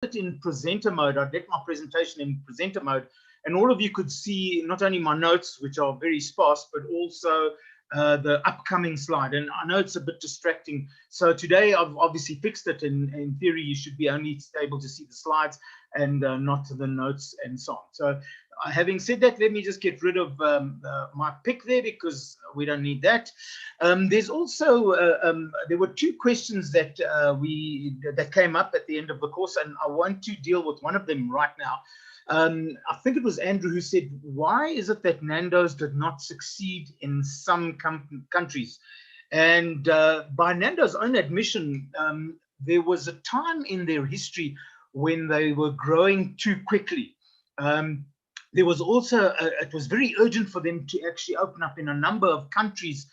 it in presenter mode. I did my presentation in presenter mode, and all of you could see not only my notes, which are very sparse, but also the upcoming slide. And I know it's a bit distracting. So today I've obviously fixed it. In theory, you should be only able to see the slides and not the notes and so on. So having said that, let me just get rid of my pick there, because we don't need that. There's also, there were two questions that that came up at the end of the course, and I want to deal with one of them right now. I think it was Andrew who said, why is it that Nando's did not succeed in some countries? And by Nando's own admission, there was a time in their history when they were growing too quickly. There was also, it was very urgent for them to actually open up in a number of countries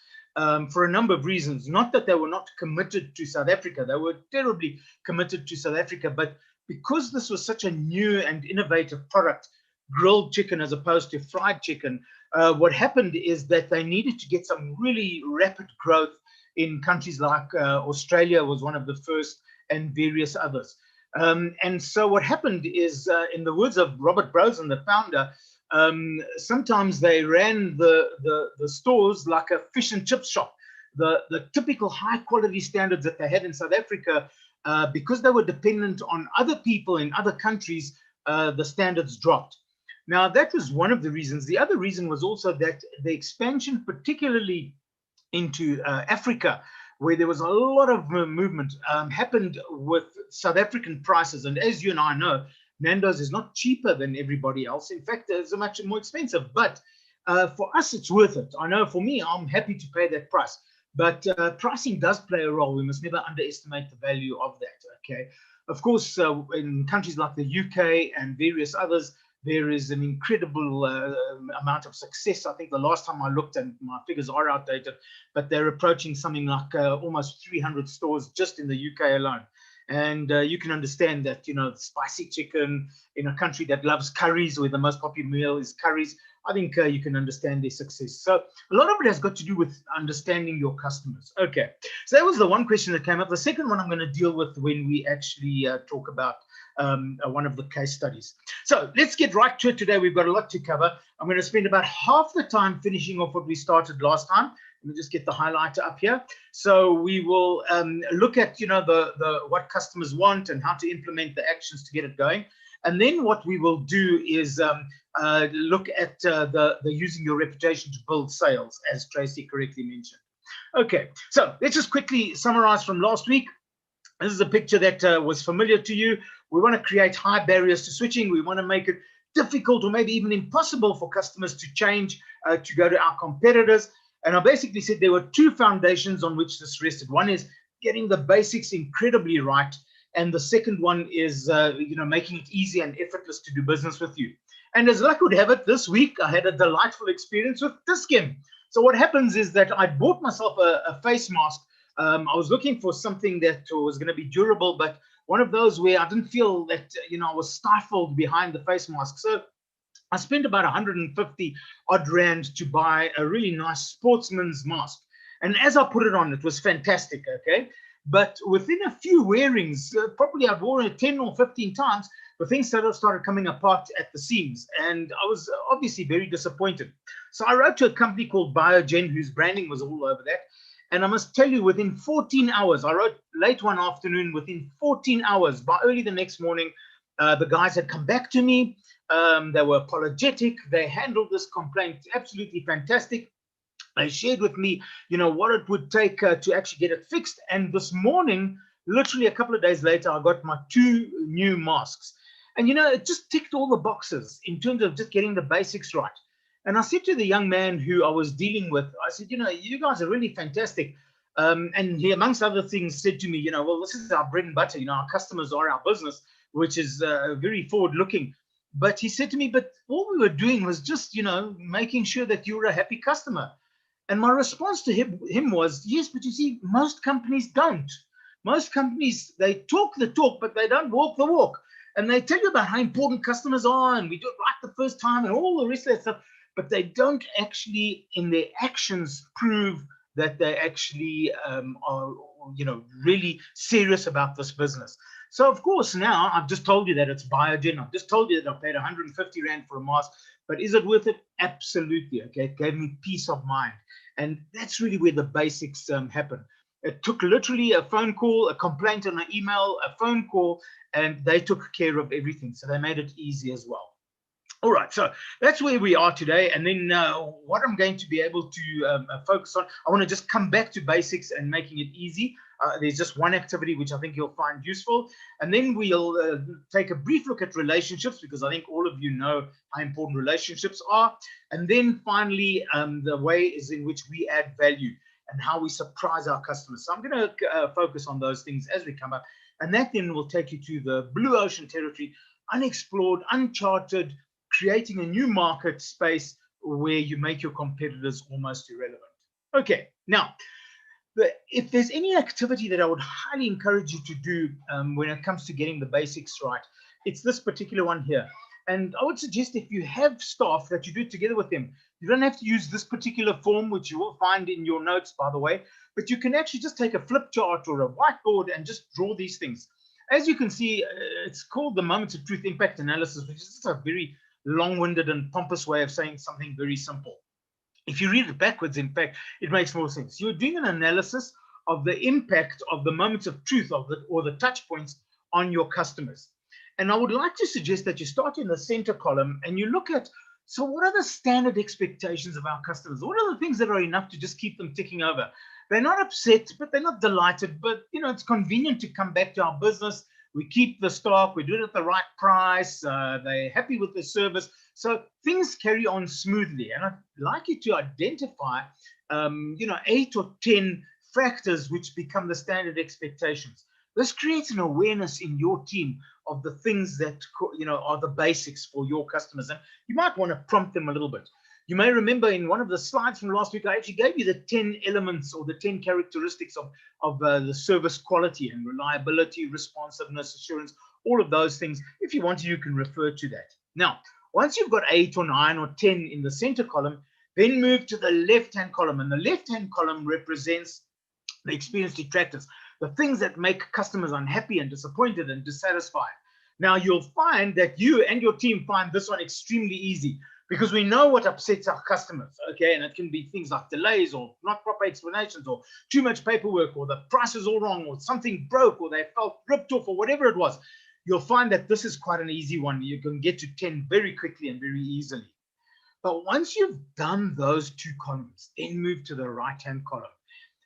for a number of reasons. Not that they were not committed to South Africa. They were terribly committed to South Africa, but because this was such a new and innovative product, grilled chicken as opposed to fried chicken, what happened is that they needed to get some really rapid growth in countries like Australia was one of the first, and various others. And so what happened is, in the words of Robert Brosen, the founder, sometimes they ran the stores like a fish and chip shop. The typical high quality standards that they had in South Africa, because they were dependent on other people in other countries, the standards dropped. Now, that was one of the reasons. The other reason was also that the expansion, particularly into Africa, where there was a lot of movement, happened with South African prices. And as you and I know, Nando's is not cheaper than everybody else. In fact, it's much more expensive. But for us, it's worth it. I know for me, I'm happy to pay that price. But pricing does play a role. We must never underestimate the value of that. Okay. Of course, in countries like the UK and various others, there is an incredible amount of success. I think the last time I looked, and my figures are outdated, but they're approaching something like almost 300 stores just in the UK alone. And you can understand that, you know, spicy chicken in a country that loves curries, where the most popular meal is curries, I think you can understand their success. So a lot of it has got to do with understanding your customers. Okay, so that was the one question that came up. The second one I'm going to deal with when we actually talk about one of the case studies. So let's get right to it today. We've got a lot to cover. I'm going to spend about half the time finishing off what we started last time. Let me just get the highlighter up here. So we will look at, you know, the what customers want and how to implement the actions to get it going. And then what we will do is look at the using your reputation to build sales, as Tracy correctly mentioned. Okay, so let's just quickly summarize from last week. This is a picture that was familiar to you. We want to create high barriers to switching. We want to make it difficult or maybe even impossible for customers to change, to go to our competitors. And I basically said there were two foundations on which this rested. One is getting the basics incredibly right. And the second one is, you know, making it easy and effortless to do business with you. And as luck would have it, this week I had a delightful experience with Diskim. So what happens is that I bought myself a face mask. I was looking for something that was going to be durable, but one of those where I didn't feel that, you know, I was stifled behind the face mask. So I spent about 150 odd rand to buy a really nice sportsman's mask. And as I put it on, it was fantastic, okay? But within a few wearings, probably I've worn it 10 or 15 times, the things started coming apart at the seams. And I was obviously very disappointed. So I wrote to a company called Biogen, whose branding was all over that. And I must tell you, within 14 hours, I wrote late one afternoon, within 14 hours, by early the next morning, the guys had come back to me. They were apologetic. They handled this complaint absolutely fantastic. They shared with me, you know, what it would take to actually get it fixed. And this morning, literally a couple of days later, I got my 2 new masks. And, you know, it just ticked all the boxes in terms of just getting the basics right. And I said to the young man who I was dealing with, I said, you know, you guys are really fantastic. And he, amongst other things, said to me, you know, well, this is our bread and butter. You know, our customers are our business, which is very forward looking. But he said to me, but all we were doing was just, you know, making sure that you were a happy customer. And my response to him was, yes, but you see, most companies don't. Most companies, they talk the talk, but they don't walk the walk. And they tell you about how important customers are, and we do it right the first time, and all the rest of that stuff. But they don't actually, in their actions, prove that they actually are, you know, really serious about this business. So of course, now I've just told you that it's Biogen. I've just told you that I paid 150 Rand for a mask, but is it worth it? Absolutely. Okay. It gave me peace of mind. And that's really where the basics happen. It took literally a phone call, a complaint on an email, a phone call, and they took care of everything. So they made it easy as well. All right, so that's where we are today. And then what I'm going to be able to focus on, I want to just come back to basics and making it easy. There's just one activity which I think you'll find useful. And then we'll take a brief look at relationships, because I think all of you know how important relationships are. And then finally, the ways in which we add value and how we surprise our customers. So I'm going to focus on those things as we come up. And that then will take you to the blue ocean territory, unexplored, uncharted, creating a new market space where you make your competitors almost irrelevant. Okay, now, if there's any activity that I would highly encourage you to do when it comes to getting the basics right, it's this particular one here. And I would suggest if you have staff that you do it together with them, you don't have to use this particular form, which you will find in your notes, by the way, but you can actually just take a flip chart or a whiteboard and just draw these things. As you can see, it's called the Moments of Truth Impact Analysis, which is a very long-winded and pompous way of saying something very simple. If you read it backwards, in fact, it makes more sense. You're doing an analysis of the impact of the moments of truth or the touch points on your customers. And I would like to suggest that you start in the center column and you look at, so what are the standard expectations of our customers? What are the things that are enough to just keep them ticking over? They're not upset, but they're not delighted, but it's convenient to come back to our business. We keep the stock, we do it at the right price, they're happy with the service. So things carry on smoothly. And I'd like you to identify, 8 or 10 factors which become the standard expectations. This creates an awareness in your team of the things that, are the basics for your customers. And you might want to prompt them a little bit. You may remember in one of the slides from last week, I actually gave you the 10 elements or the 10 characteristics of the service quality and reliability, responsiveness, assurance, all of those things. If you want to, you can refer to that. Now, once you've got 8 or 9 or 10 in the center column, then move to the left-hand column. And the left-hand column represents the experience detractors, the things that make customers unhappy and disappointed and dissatisfied. Now, you'll find that you and your team find this one extremely easy, because we know what upsets our customers, okay? And it can be things like delays or not proper explanations or too much paperwork or the price is all wrong or something broke or they felt ripped off or whatever it was. You'll find that this is quite an easy one. You can get to 10 very quickly and very easily. But once you've done those 2 columns, then move to the right-hand column.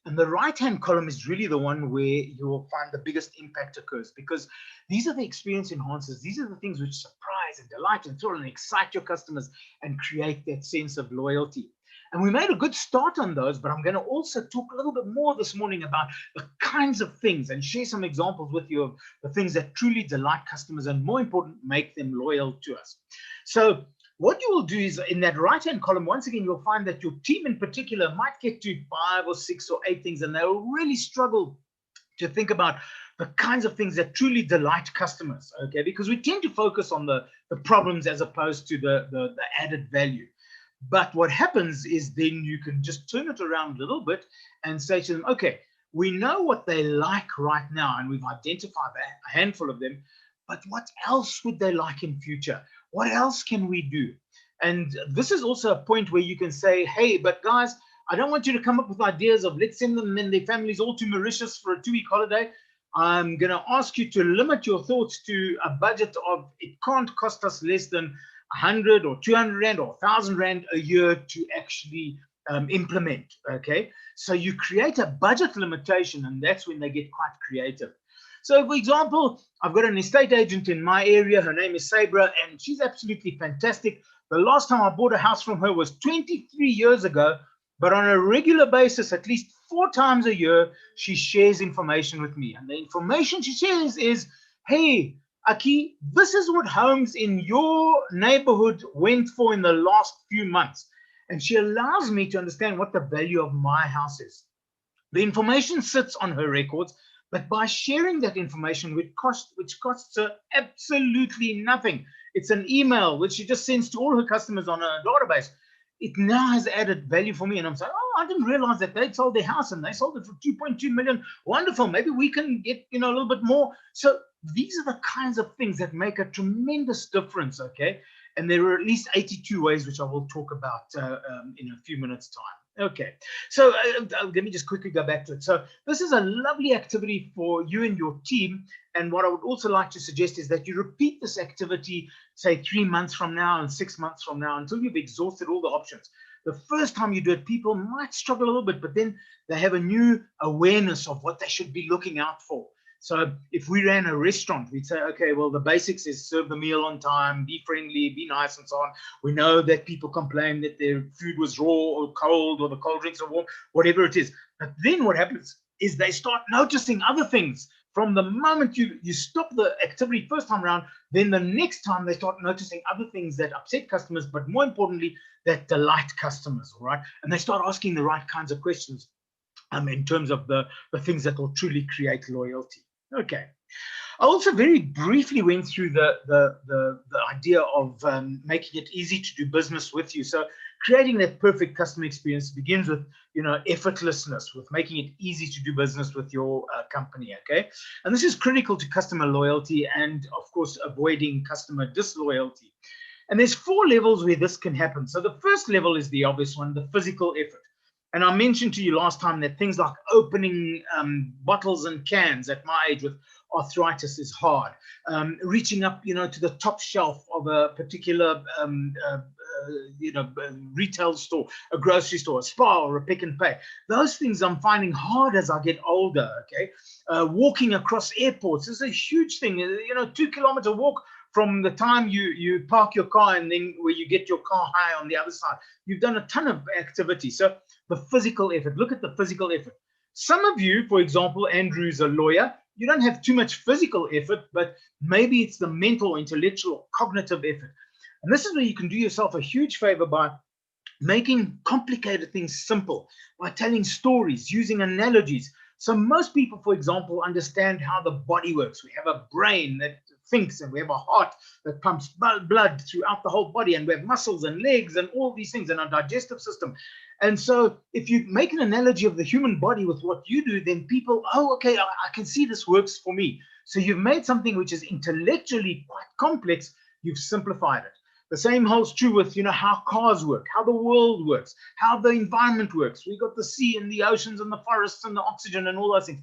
And the right-hand column is really the one where you will find the biggest impact occurs, because these are the experience enhancers. These are the things which surprise and delight and thrill and excite your customers and create that sense of loyalty. And we made a good start on those, but I'm going to also talk a little bit more this morning about the kinds of things and share some examples with you of the things that truly delight customers and, more important, make them loyal to us. So what you will do is in that right-hand column, once again, you'll find that your team in particular might get to 5 or 6 or 8 things, and they'll really struggle to think about the kinds of things that truly delight customers, okay? Because we tend to focus on the problems as opposed to the added value. But what happens is then you can just turn it around a little bit and say to them, okay, we know what they like right now, and we've identified a handful of them, but what else would they like in future? What else can we do? And this is also a point where you can say, hey, but guys, I don't want you to come up with ideas of let's send them and their families all to Mauritius for a 2-week holiday. I'm going to ask you to limit your thoughts to a budget of, it can't cost us less than 100 or 200 Rand or 1,000 Rand a year to actually implement, okay? So you create a budget limitation, and that's when they get quite creative. So, for example, I've got an estate agent in my area. Her name is Sabra, and she's absolutely fantastic. The last time I bought a house from her was 23 years ago, but on a regular basis, at least 4 times a year, she shares information with me. And the information she shares is, hey, Aki, this is what homes in your neighborhood went for in the last few months. And she allows me to understand what the value of my house is. The information sits on her records, but by sharing that information, which costs her absolutely nothing, it's an email which she just sends to all her customers on a database. It now has added value for me. And I'm saying, oh, I didn't realize that they'd sold their house and they sold it for 2.2 million. Wonderful. Maybe we can get, a little bit more. So These are the kinds of things that make a tremendous difference, okay? And there are at least 82 ways, which I will talk about in a few minutes' time. Okay, so let me just quickly go back to it. So this is a lovely activity for you and your team. And what I would also like to suggest is that you repeat this activity, say 3 months from now and 6 months from now, until you've exhausted all the options. The first time you do it, people might struggle a little bit, but then they have a new awareness of what they should be looking out for. So if we ran a restaurant, we'd say, okay, well, the basics is serve the meal on time, be friendly, be nice, and so on. We know that people complain that their food was raw or cold, or the cold drinks are warm, whatever it is. But then what happens is they start noticing other things. From the moment you stop the activity first time around, then the next time they start noticing other things that upset customers, but more importantly, that delight customers, all right? And they start asking the right kinds of questions in terms of the things that will truly create loyalty. Okay. I also very briefly went through the idea of making it easy to do business with you. So creating that perfect customer experience begins with, effortlessness, with making it easy to do business with your company, okay? And this is critical to customer loyalty and, of course, avoiding customer disloyalty. And there's 4 levels where this can happen. So the first level is the obvious one, the physical effort. And I mentioned to you last time that things like opening bottles and cans at my age with arthritis is hard. Reaching up, to the top shelf of a particular, retail store, a grocery store, a spa, or a Pick and Pay. Those things I'm finding hard as I get older, okay? Walking across airports is a huge thing. 2-kilometer walk from the time you park your car and then where you get your car high on the other side. You've done a ton of activity. So the physical effort, look at the physical effort. Some of you, for example, Andrew's a lawyer, you don't have too much physical effort, but maybe it's the mental, intellectual, cognitive effort. And this is where you can do yourself a huge favor by making complicated things simple, by telling stories, using analogies. So most people, for example, understand how the body works. We have a brain that thinks, and we have a heart that pumps blood throughout the whole body, and we have muscles and legs and all these things, and our digestive system. And so if you make an analogy of the human body with what you do, then people, oh, okay, I can see this works for me. So you've made something which is intellectually quite complex, you've simplified it. The same holds true with, how cars work, how the world works, how the environment works. We've got the sea and the oceans and the forests and the oxygen and all those things.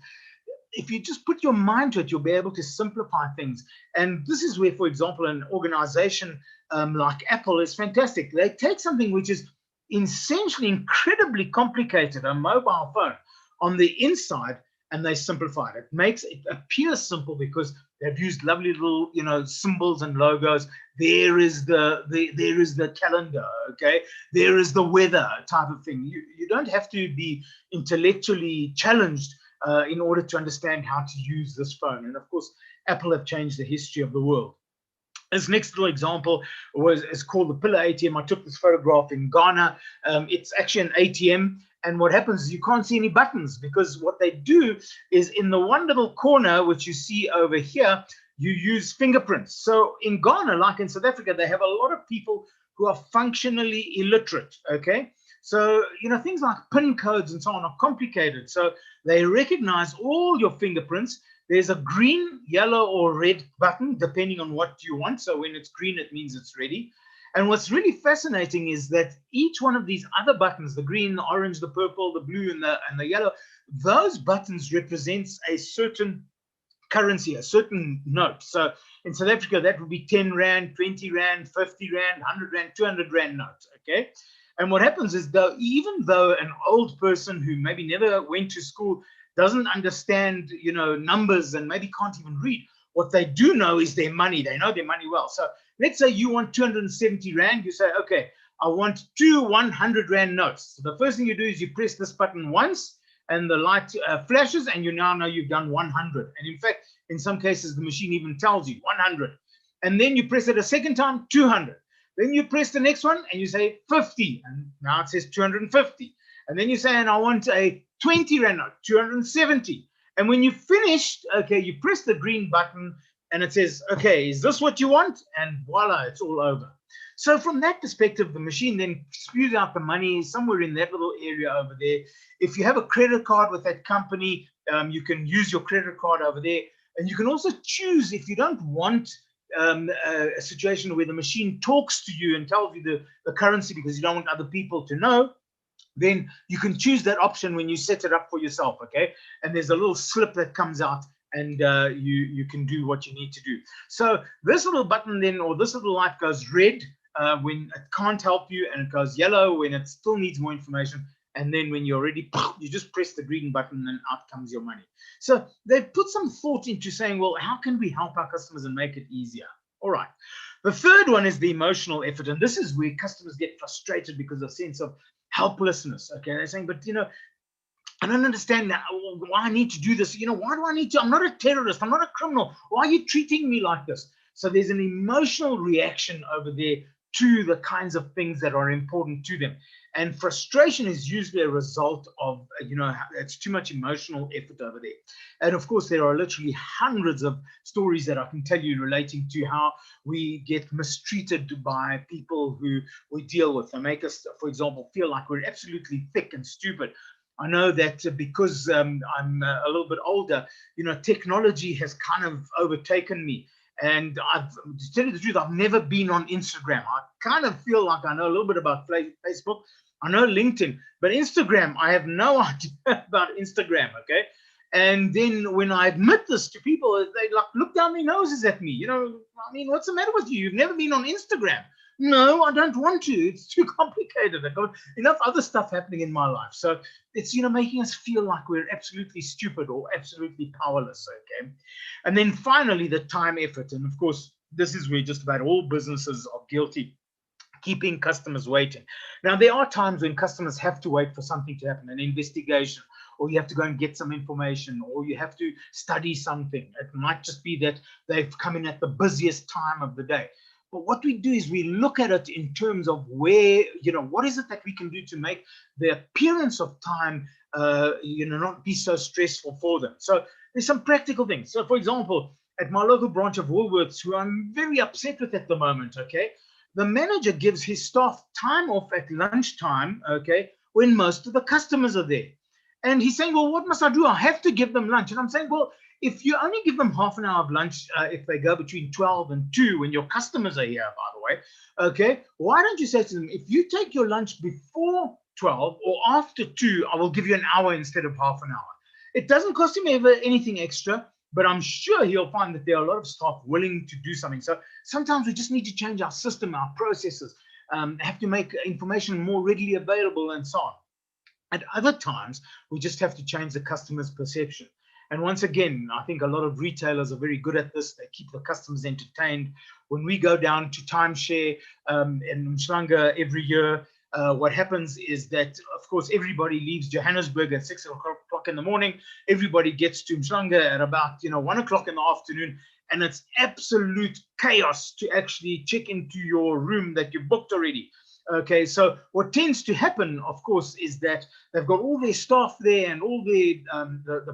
If you just put your mind to it, you'll be able to simplify things. And this is where, for example, an organization like Apple is fantastic. They take something which is essentially incredibly complicated, a mobile phone, on the inside, and they simplify it. It makes it appear simple because they've used lovely little, symbols and logos. There is the calendar, okay? There is the weather type of thing. You don't have to be intellectually challenged in order to understand how to use this phone. And of course, Apple have changed the history of the world. This next little example is called the Pillar ATM. I took this photograph in Ghana. It's actually an ATM. And what happens is you can't see any buttons, because what they do is in the one little corner, which you see over here, you use fingerprints. So in Ghana, like in South Africa, they have a lot of people who are functionally illiterate, okay? So, things like PIN codes and so on are complicated. So they recognize all your fingerprints. There's a green, yellow, or red button, depending on what you want. So when it's green, it means it's ready. And what's really fascinating is that each one of these other buttons, the green, the orange, the purple, the blue, and the yellow, those buttons represents a certain currency, a certain note. So in South Africa, that would be 10 Rand, 20 Rand, 50 Rand, 100 Rand, 200 Rand notes, okay? And what happens is, even though an old person who maybe never went to school doesn't understand, numbers and maybe can't even read, what they do know is their money. They know their money well. So let's say you want 270 Rand. You say, okay, I want 2 100 Rand notes. So the first thing you do is you press this button once, and the light flashes, and you now know you've done 100. And in fact, in some cases, the machine even tells you 100. And then you press it a second time, 200. Then you press the next one, and you say 50. And now it says 250. And then you say, and I want a 20 Rand note, 270. And when you finished, okay, you press the green button, and it says, okay, is this what you want? And voila, it's all over. So from that perspective, the machine then spews out the money somewhere in that little area over there. If you have a credit card with that company, you can use your credit card over there. And you can also choose, if you don't want a situation where the machine talks to you and tells you the currency because you don't want other people to know, then you can choose that option when you set it up for yourself, okay? And there's a little slip that comes out, and you can do what you need to do. So this little button then, or this little light, goes red when it can't help you, and it goes yellow when it still needs more information. And then when you're ready, you just press the green button and out comes your money. So they've put some thought into saying, well, how can we help our customers and make it easier? All right. The third one is the emotional effort. And this is where customers get frustrated because of a sense of helplessness. Okay. They're saying, but, I don't understand why I need to do this. Why do I need to? I'm not a terrorist. I'm not a criminal. Why are you treating me like this? So there's an emotional reaction over there to the kinds of things that are important to them. And frustration is usually a result of, it's too much emotional effort over there. And of course, there are literally hundreds of stories that I can tell you relating to how we get mistreated by people who we deal with. They make us, for example, feel like we're absolutely thick and stupid. I know that because I'm a little bit older, technology has kind of overtaken me. And to tell you the truth, I've never been on Instagram. I kind of feel like I know a little bit about Facebook. I know LinkedIn, but Instagram, I have no idea about Instagram, okay? And then when I admit this to people, they look down their noses at me. What's the matter with you? You've never been on Instagram. No, I don't want to. It's too complicated. I've got enough other stuff happening in my life. So it's, making us feel like we're absolutely stupid or absolutely powerless, okay? And then finally, the time effort. And of course, this is where just about all businesses are guilty, keeping customers waiting. Now, there are times when customers have to wait for something to happen, an investigation, or you have to go and get some information, or you have to study something. It might just be that they've come in at the busiest time of the day. But what we do is we look at it in terms of where, what is it that we can do to make the appearance of time, not be so stressful for them. So there's some practical things. So, for example, at my local branch of Woolworths, who I'm very upset with at the moment, okay, the manager gives his staff time off at lunchtime, okay, when most of the customers are there. And he's saying, well, what must I do? I have to give them lunch. And I'm saying, well, if you only give them half an hour of lunch, if they go between 12 and 2, when your customers are here, by the way, okay, why don't you say to them, if you take your lunch before 12 or after 2, I will give you an hour instead of half an hour. It doesn't cost him ever anything extra, but I'm sure he'll find that there are a lot of staff willing to do something. So sometimes we just need to change our system, our processes, have to make information more readily available and so on. At other times, we just have to change the customer's perception. And once again, I think a lot of retailers are very good at this. They keep the customers entertained. When we go down to timeshare in Mshlanga every year, what happens is that, of course, everybody leaves Johannesburg at 6 o'clock in the morning. Everybody gets to Mshlanga at about 1 o'clock in the afternoon, and it's absolute chaos to actually check into your room that you booked already. Okay, so what tends to happen, of course, is that they've got all their staff there and all the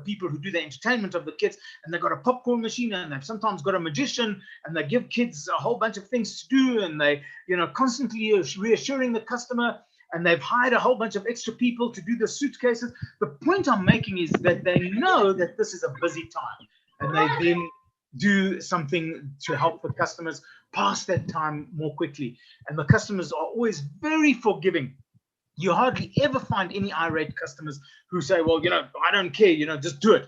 people who do the entertainment of the kids, and they've got a popcorn machine, and they've sometimes got a magician, and they give kids a whole bunch of things to do, and they, constantly reassuring the customer, and they've hired a whole bunch of extra people to do the suitcases. The point I'm making is that they know that this is a busy time, and they then do something to help the customers pass that time more quickly. And the customers are always very forgiving. You hardly ever find any irate customers who say, well, I don't care, just do it.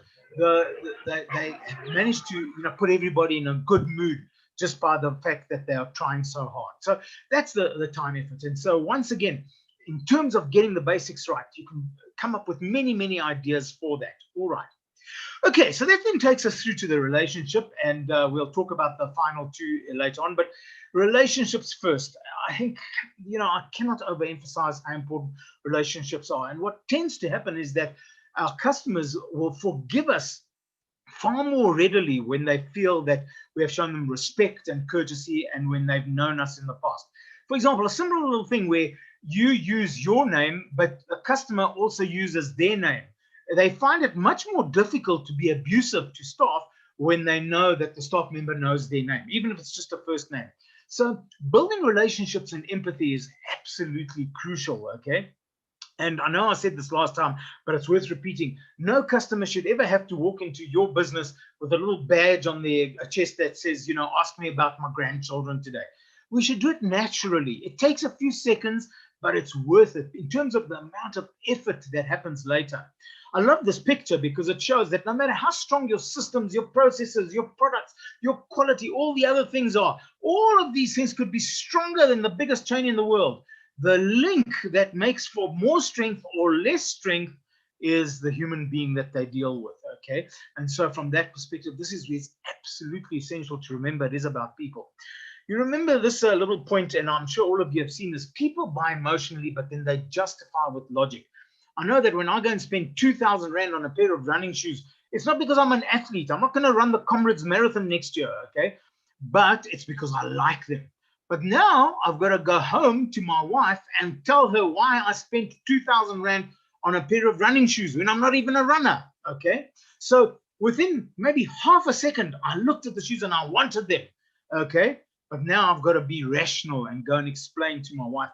They manage to put everybody in a good mood just by the fact that they are trying so hard. So that's the time effort. And so once again, in terms of getting the basics right, you can come up with many, many ideas for that. All right. Okay, so that then takes us through to the relationship, and we'll talk about the final two later on. But relationships first. I think, I cannot overemphasize how important relationships are. And what tends to happen is that our customers will forgive us far more readily when they feel that we have shown them respect and courtesy, and when they've known us in the past. For example, a similar little thing where you use your name, but the customer also uses their name. They find it much more difficult to be abusive to staff when they know that the staff member knows their name, even if it's just a first name. So building relationships and empathy is absolutely crucial, okay? And I know I said this last time, but it's worth repeating. No customer should ever have to walk into your business with a little badge on their chest that says, ask me about my grandchildren today. We should do it naturally. It takes a few seconds, but it's worth it in terms of the amount of effort that happens later. I love this picture because it shows that no matter how strong your systems, your processes, your products, your quality, all the other things are, all of these things could be stronger than the biggest chain in the world. The link that makes for more strength or less strength is the human being that they deal with, okay? And so from that perspective, this is absolutely essential to remember. It is about people. You remember this little point, and I'm sure all of you have seen this. People buy emotionally, but then they justify with logic. I know that when I go and spend 2,000 Rand on a pair of running shoes, it's not because I'm an athlete. I'm not going to run the Comrades Marathon next year, okay? But it's because I like them. But now I've got to go home to my wife and tell her why I spent 2,000 Rand on a pair of running shoes when I'm not even a runner, okay? So within maybe half a second, I looked at the shoes and I wanted them, okay? But now I've got to be rational and go and explain to my wife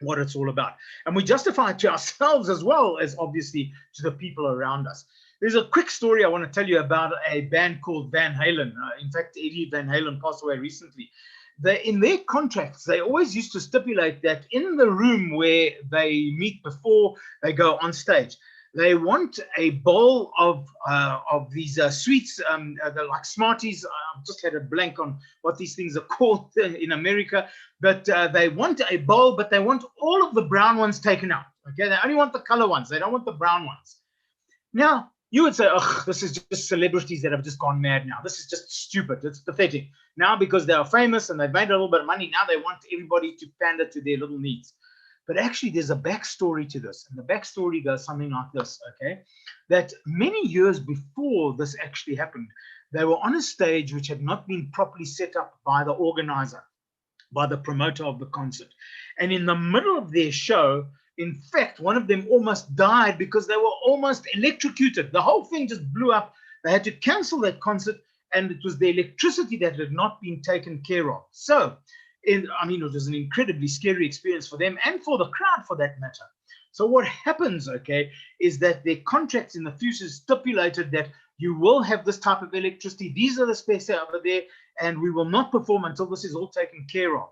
what it's all about. And we justify it to ourselves as well as obviously to the people around us. There's a quick story I want to tell you about a band called Van Halen. In fact, Eddie Van Halen passed away recently. In their contracts, they always used to stipulate that in the room where they meet before they go on stage, they want a bowl of these sweets, they're like Smarties. I've just had a blank on what these things are called in America, but they want a bowl, but they want all of the brown ones taken out. Okay, they only want the color ones. They don't want the brown ones. Now, you would say, oh, this is just celebrities that have just gone mad now. This is just stupid. It's pathetic. Now, because they are famous and they've made a little bit of money, now they want everybody to pander to their little needs. But actually, there's a backstory to this. And the backstory goes something like this, okay? That many years before this actually happened, they were on a stage which had not been properly set up by the organizer, by the promoter of the concert. And in the middle of their show, in fact, one of them almost died because they were almost electrocuted. The whole thing just blew up. They had to cancel that concert, and it was the electricity that had not been taken care of. So, it was an incredibly scary experience for them and for the crowd, for that matter. So what happens, okay, is that their contracts in the future stipulated that you will have this type of electricity. These are the spaces over there, and we will not perform until this is all taken care of.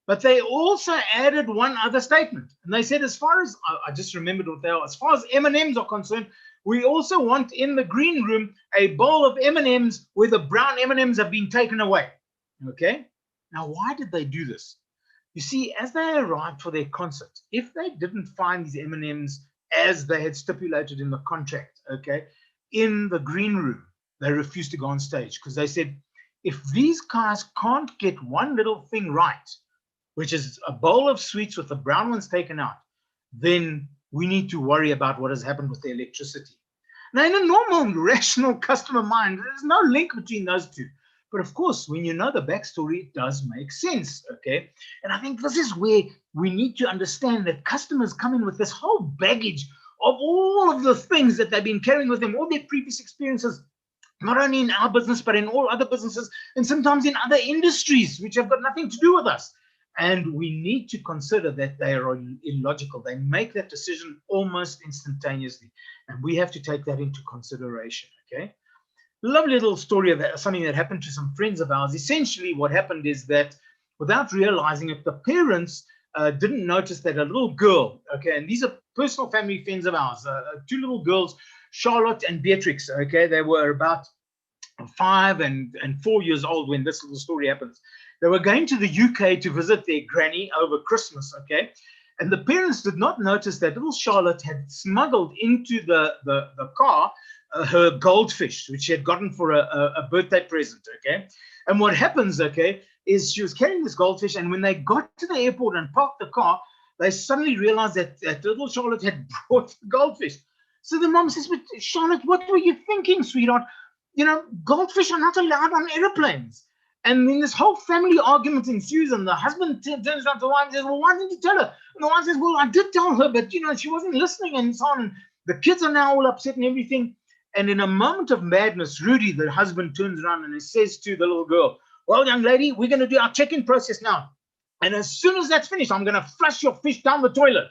But they also added one other statement. And they said, as far as, I just remembered what they are, as far as M&Ms are concerned, we also want in the green room a bowl of M&Ms where the brown M&Ms have been taken away. Okay? Now, why did they do this? You see, as they arrived for their concert, if they didn't find these M&Ms as they had stipulated in the contract, okay, in the green room, they refused to go on stage because they said, if these guys can't get one little thing right, which is a bowl of sweets with the brown ones taken out, then we need to worry about what has happened with the electricity. Now, in a normal, rational customer mind, there's no link between those two. But of course, when you know the backstory, it does make sense, okay? And I think this is where we need to understand that customers come in with this whole baggage of all of the things that they've been carrying with them, all their previous experiences, not only in our business, but in all other businesses, and sometimes in other industries, which have got nothing to do with us. And we need to consider that they are illogical. They make that decision almost instantaneously. And we have to take that into consideration, okay? Lovely little story of something that happened to some friends of ours. Essentially, what happened is that without realizing it, the parents didn't notice that a little girl, okay, and these are personal family friends of ours, two little girls, Charlotte and Beatrix, okay, they were about 5 and 4 years old when this little story happens. They were going to the UK to visit their granny over Christmas, okay, and the parents did not notice that little Charlotte had smuggled into the car her goldfish, which she had gotten for a birthday present, okay? And what happens, okay, is she was carrying this goldfish, and when they got to the airport and parked the car, they suddenly realized that little Charlotte had brought the goldfish. So the mom says, but Charlotte, what were you thinking, sweetheart? You know, goldfish are not allowed on airplanes. And then this whole family argument ensues, and the husband turns around to the wife and says, well, why didn't you tell her? And the wife says, well, I did tell her, but, you know, she wasn't listening and so on. And the kids are now all upset and everything. And in a moment of madness, Rudy, the husband, turns around and he says to the little girl, well, young lady, we're going to do our check-in process now. And as soon as that's finished, I'm going to flush your fish down the toilet.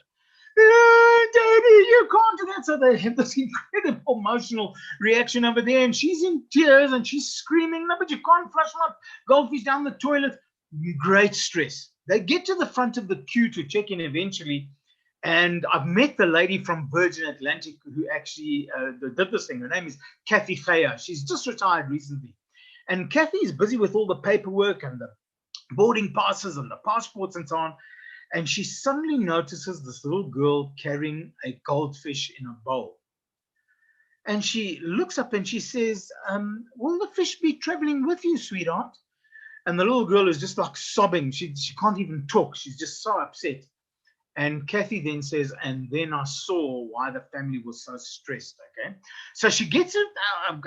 Daddy, you can't do that. So they have this incredible emotional reaction over there, and she's in tears and she's screaming, no, but you can't flush my goldfish down the toilet. Great stress. They get to the front of the queue to check in eventually, and I've met the lady from Virgin Atlantic who actually did this thing. Her name is Kathy Khaya. She's just retired recently. And Kathy is busy with all the paperwork and the boarding passes and the passports and so on. And she suddenly notices this little girl carrying a goldfish in a bowl. And she looks up and she says, will the fish be traveling with you, sweetheart? And the little girl is just like sobbing. She can't even talk. She's just so upset. And Kathy then says, and then I saw why the family was so stressed, okay? So she gets up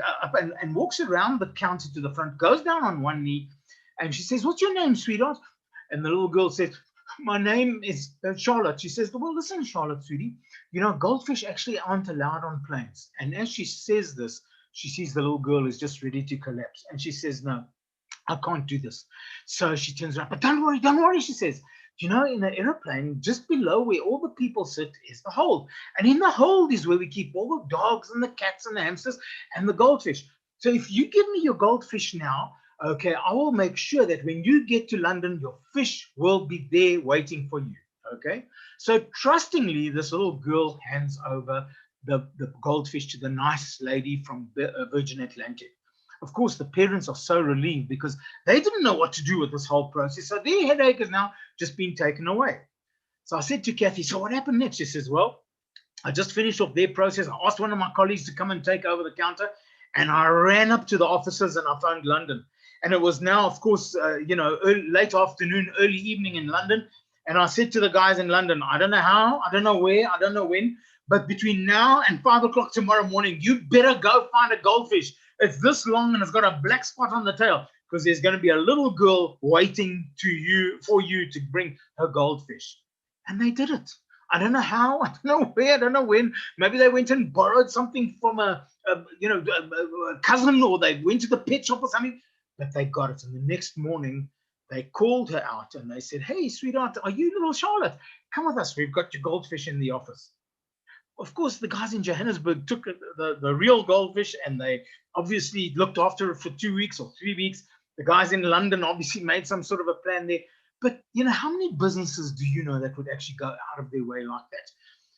and walks around the counter to the front, goes down on one knee, and she says, what's your name, sweetheart? And the little girl says, my name is Charlotte. She says, well, listen, Charlotte, sweetie, you know, goldfish actually aren't allowed on planes. And as she says this, she sees the little girl is just ready to collapse. And she says, no, I can't do this. So she turns around, but don't worry, she says. You know, in an airplane, just below where all the people sit is the hold. And in the hold is where we keep all the dogs and the cats and the hamsters and the goldfish. So if you give me your goldfish now, okay, I will make sure that when you get to London, your fish will be there waiting for you, okay? So trustingly, this little girl hands over the goldfish to the nice lady from Virgin Atlantic. Of course, the parents are so relieved because they didn't know what to do with this whole process. So their headache has now just been taken away. So I said to Kathy, so what happened next? She says, well, I just finished off their process. I asked one of my colleagues to come and take over the counter, and I ran up to the offices and I phoned London. And it was now, of course, late afternoon, early evening in London. And I said to the guys in London, I don't know how, I don't know where, I don't know when, but between now and 5 o'clock tomorrow morning, you better go find a goldfish. It's this long and it's got a black spot on the tail because there's going to be a little girl waiting for you to bring her goldfish. And they did it. I don't know how, I don't know where, I don't know when. Maybe they went and borrowed something from a cousin, or they went to the pet shop or something, but they got it. And the next morning, they called her out and they said, hey, sweetheart, are you little Charlotte? Come with us. We've got your goldfish in the office. Of course, the guys in Johannesburg took the real goldfish and they obviously looked after it for 2 weeks or 3 weeks. The guys in London obviously made some sort of a plan there. But, you know, how many businesses do you know that would actually go out of their way like that?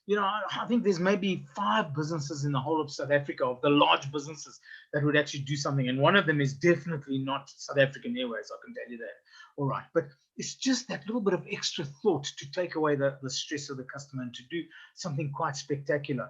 You know, I think there's maybe 5 businesses in the whole of South Africa, of the large businesses, that would actually do something. And one of them is definitely not South African Airways, I can tell you that. All right. But it's just that little bit of extra thought to take away the stress of the customer and to do something quite spectacular.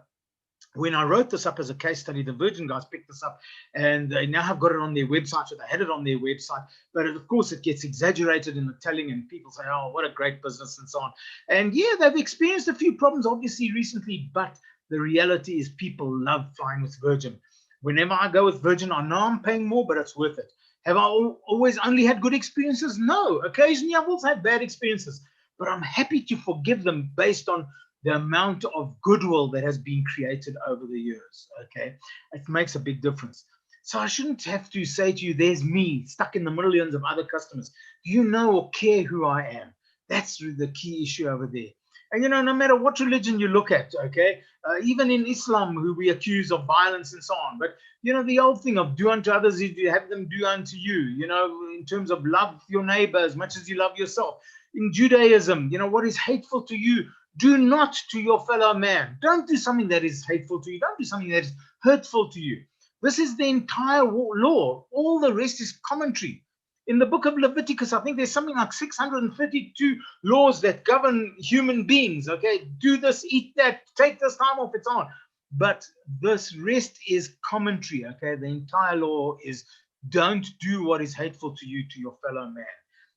When I wrote this up as a case study, the Virgin guys picked this up and they now have got it on their website, or they had it on their website. But of course, it gets exaggerated in the telling and people say, oh, what a great business and so on. And yeah, they've experienced a few problems, obviously, recently. But the reality is people love flying with Virgin. Whenever I go with Virgin, I know I'm paying more, but it's worth it. Have I always only had good experiences? No. Occasionally, I've also had bad experiences. But I'm happy to forgive them based on the amount of goodwill that has been created over the years, okay? It makes a big difference. So I shouldn't have to say to you, there's me stuck in the millions of other customers. Do you know or care who I am? That's the key issue over there. And, you know, no matter what religion you look at, okay, even in Islam, who we accuse of violence and so on, but, you know, the old thing of do unto others if you have them do unto you, you know, in terms of love your neighbor as much as you love yourself. In Judaism, you know, what is hateful to you, do not to your fellow man. Don't do something that is hateful to you. Don't do something that is hurtful to you. This is the entire law. All the rest is commentary. In the book of Leviticus, I think there's something like 632 laws that govern human beings. Okay, do this, eat that, take this time off, it's on. But this rest is commentary. Okay, the entire law is don't do what is hateful to you to your fellow man.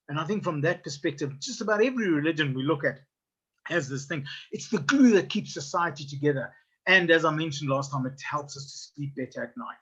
And I think from that perspective, just about every religion we look at has this thing. It's the glue that keeps society together. And as I mentioned last time, it helps us to sleep better at night.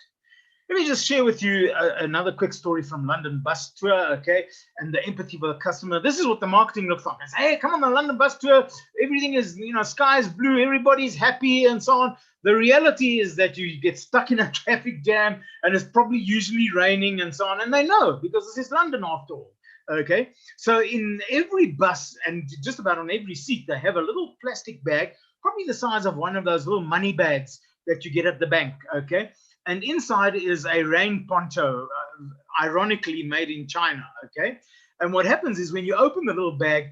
Let me just share with you another quick story from London bus tour, okay? And the empathy for the customer. This is what the marketing looks like. I say, hey, come on the London bus tour. Everything is, you know, sky is blue. Everybody's happy and so on. The reality is that you get stuck in a traffic jam and it's probably usually raining and so on. And they know because this is London after all. Okay, so in every bus and just about on every seat, they have a little plastic bag, probably the size of one of those little money bags that you get at the bank. Okay, and inside is a rain poncho, ironically made in China. Okay, and what happens is when you open the little bag,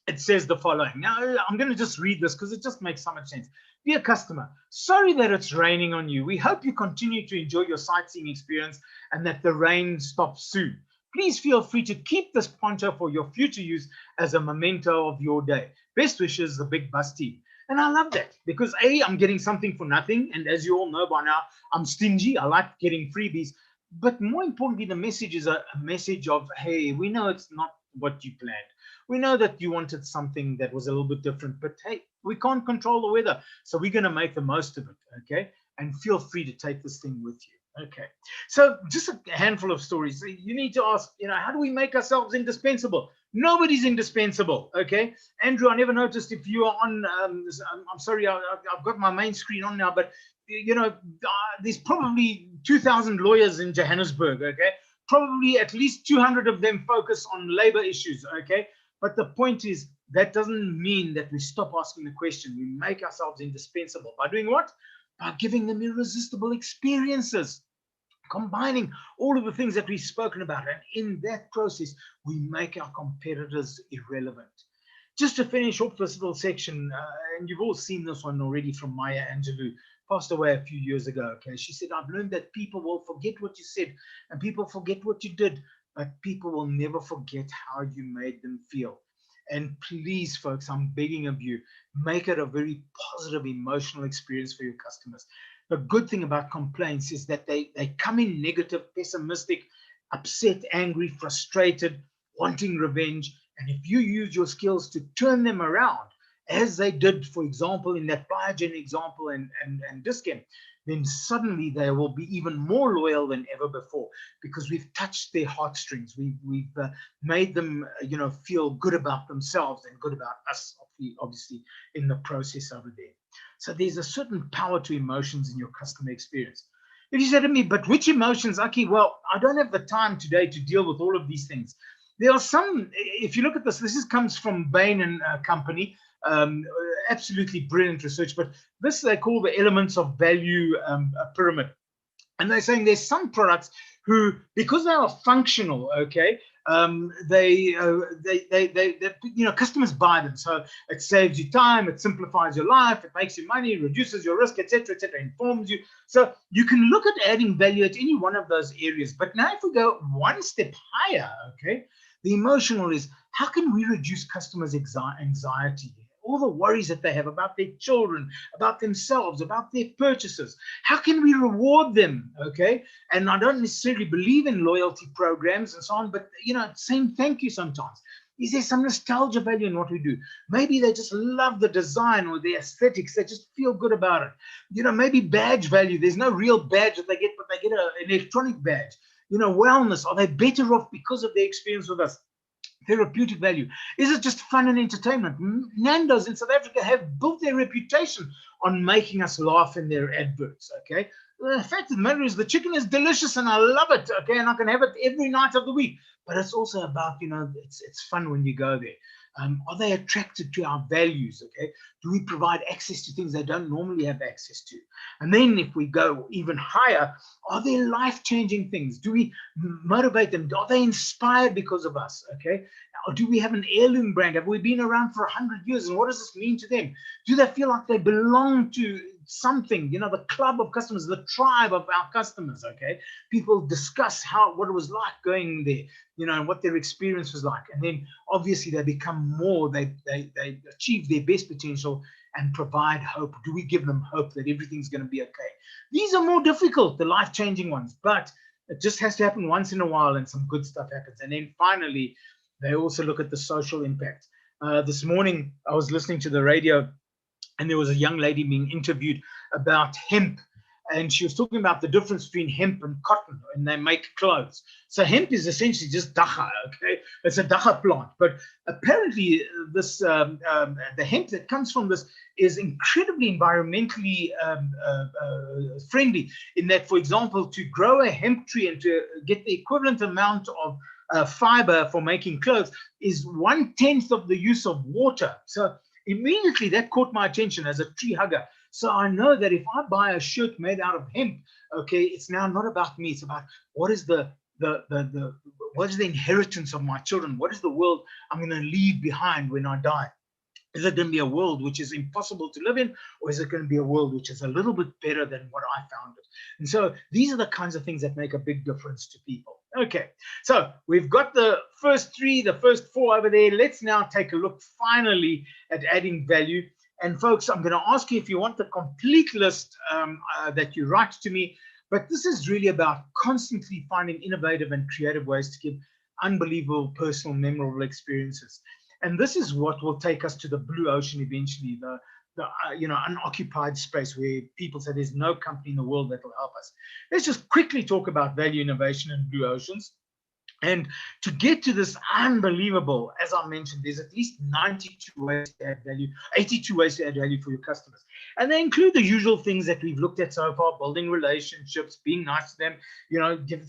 it says the following. Now, I'm going to just read this because it just makes so much sense. Dear customer, sorry that it's raining on you. We hope you continue to enjoy your sightseeing experience and that the rain stops soon. Please feel free to keep this poncho for your future use as a memento of your day. Best wishes, the Big Bus team. And I love that because A, I'm getting something for nothing. And as you all know by now, I'm stingy. I like getting freebies. But more importantly, the message is a message of, hey, we know it's not what you planned. We know that you wanted something that was a little bit different, but hey, we can't control the weather. So we're going to make the most of it. Okay. And feel free to take this thing with you. Okay. So just a handful of stories. You need to ask, how do we make ourselves indispensable? Nobody's indispensable. Okay. Andrew, I never noticed if you are on, I'm sorry, I've got my main screen on now, but there's probably 2,000 lawyers in Johannesburg. Okay. Probably at least 200 of them focus on labor issues. Okay. But the point is, that doesn't mean that we stop asking the question. We make ourselves indispensable. By doing what? By giving them irresistible experiences, combining all of the things that we've spoken about. And in that process, we make our competitors irrelevant. Just to finish off this little section, and you've all seen this one already from Maya Angelou, passed away a few years ago. Okay, she said, I've learned that people will forget what you said and people forget what you did, but people will never forget how you made them feel. And please, folks, I'm begging of you, make it a very positive emotional experience for your customers. The good thing about complaints is that they come in negative, pessimistic, upset, angry, frustrated, wanting revenge. And if you use your skills to turn them around, as they did, for example, in that Biogen example and Discam, then suddenly they will be even more loyal than ever before because we've touched their heartstrings. We've made them, feel good about themselves and good about us, obviously, in the process over there. So there's a certain power to emotions in your customer experience. If you say to me, but which emotions, Aki? Well, I don't have the time today to deal with all of these things. There are some, if you look at this comes from Bain and Company, absolutely brilliant research, but this they call the elements of value pyramid. And they're saying there's some products who, because they are functional, okay, customers buy them. So it saves you time, it simplifies your life, it makes you money, reduces your risk, etc., informs you. So you can look at adding value at any one of those areas. But now if we go one step higher, okay, the emotional is, how can we reduce customers' anxiety? All the worries that they have about their children, about themselves, about their purchases. How can we reward them? Okay. And I don't necessarily believe in loyalty programs and so on, but saying thank you sometimes. Is there some nostalgia value in what we do? Maybe they just love the design or the aesthetics. They just feel good about it. Maybe badge value. There's no real badge that they get, but they get an electronic badge. Wellness. Are they better off because of their experience with us? Therapeutic value. Is it just fun and entertainment? Nando's in South Africa have built their reputation on making us laugh in their adverts. Okay. The fact of the matter is the chicken is delicious and I love it. Okay. And I can have it every night of the week. But it's also about, it's fun when you go there. Are they attracted to our values? Okay. Do we provide access to things they don't normally have access to? And then if we go even higher, are there life-changing things? Do we motivate them? Are they inspired because of us? Okay. Or do we have an heirloom brand? Have we been around for 100 years? And what does this mean to them? Do they feel like they belong to something, the club of customers, the tribe of our customers? Okay. People discuss what it was like going there, and what their experience was like. And then obviously they become more, they achieve their best potential and provide hope. Do we give them hope that everything's going to be okay? These are more difficult, the life-changing ones, but it just has to happen once in a while and some good stuff happens. And then finally, they also look at the social impact. This morning, I was listening to the radio and there was a young lady being interviewed about hemp. And she was talking about the difference between hemp and cotton, and they make clothes. So hemp is essentially just dagga, okay? It's a dagga plant. But apparently this the hemp that comes from this is incredibly environmentally friendly in that, for example, to grow a hemp tree and to get the equivalent amount of fiber for making clothes is 1/10 of the use of water. So immediately that caught my attention as a tree hugger. So I know that if I buy a shirt made out of hemp, okay, it's now not about me. It's about what is what is the inheritance of my children? What is the world I'm going to leave behind when I die? Is it going to be a world which is impossible to live in, or is it going to be a world which is a little bit better than what I found it? And so these are the kinds of things that make a big difference to people. Okay, so we've got the first three, the first four over there. Let's now take a look finally at adding value. And folks, I'm going to ask you if you want the complete list that you write to me. But this is really about constantly finding innovative and creative ways to give unbelievable, personal, memorable experiences. And this is what will take us to the blue ocean eventually, the unoccupied space where people say there's no company in the world that will help us. Let's just quickly talk about value innovation and blue oceans. And to get to this unbelievable, as I mentioned, there's at least 92 ways to add value, 82 ways to add value for your customers. And they include the usual things that we've looked at so far: building relationships, being nice to them,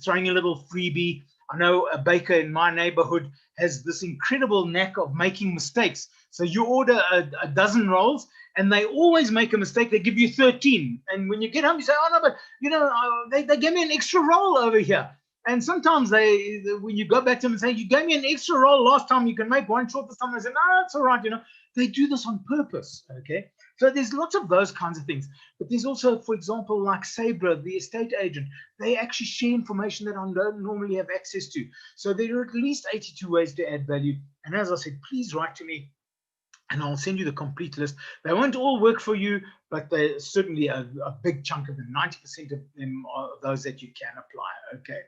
throwing a little freebie. I know a baker in my neighborhood has this incredible knack of making mistakes. So you order a dozen rolls and they always make a mistake. They give you 13. And when you get home, you say, oh, no, but, they gave me an extra roll over here. And sometimes when you go back to them and say, you gave me an extra roll last time, you can make one short this time. They say, no, it's all right. They do this on purpose. Okay. So there's lots of those kinds of things. But there's also, for example, like Sabra, the estate agent, they actually share information that I don't normally have access to. So there are at least 82 ways to add value. And as I said, please write to me and I'll send you the complete list. They won't all work for you, but they're certainly a big chunk of them. 90% of them are those that you can apply. Okay.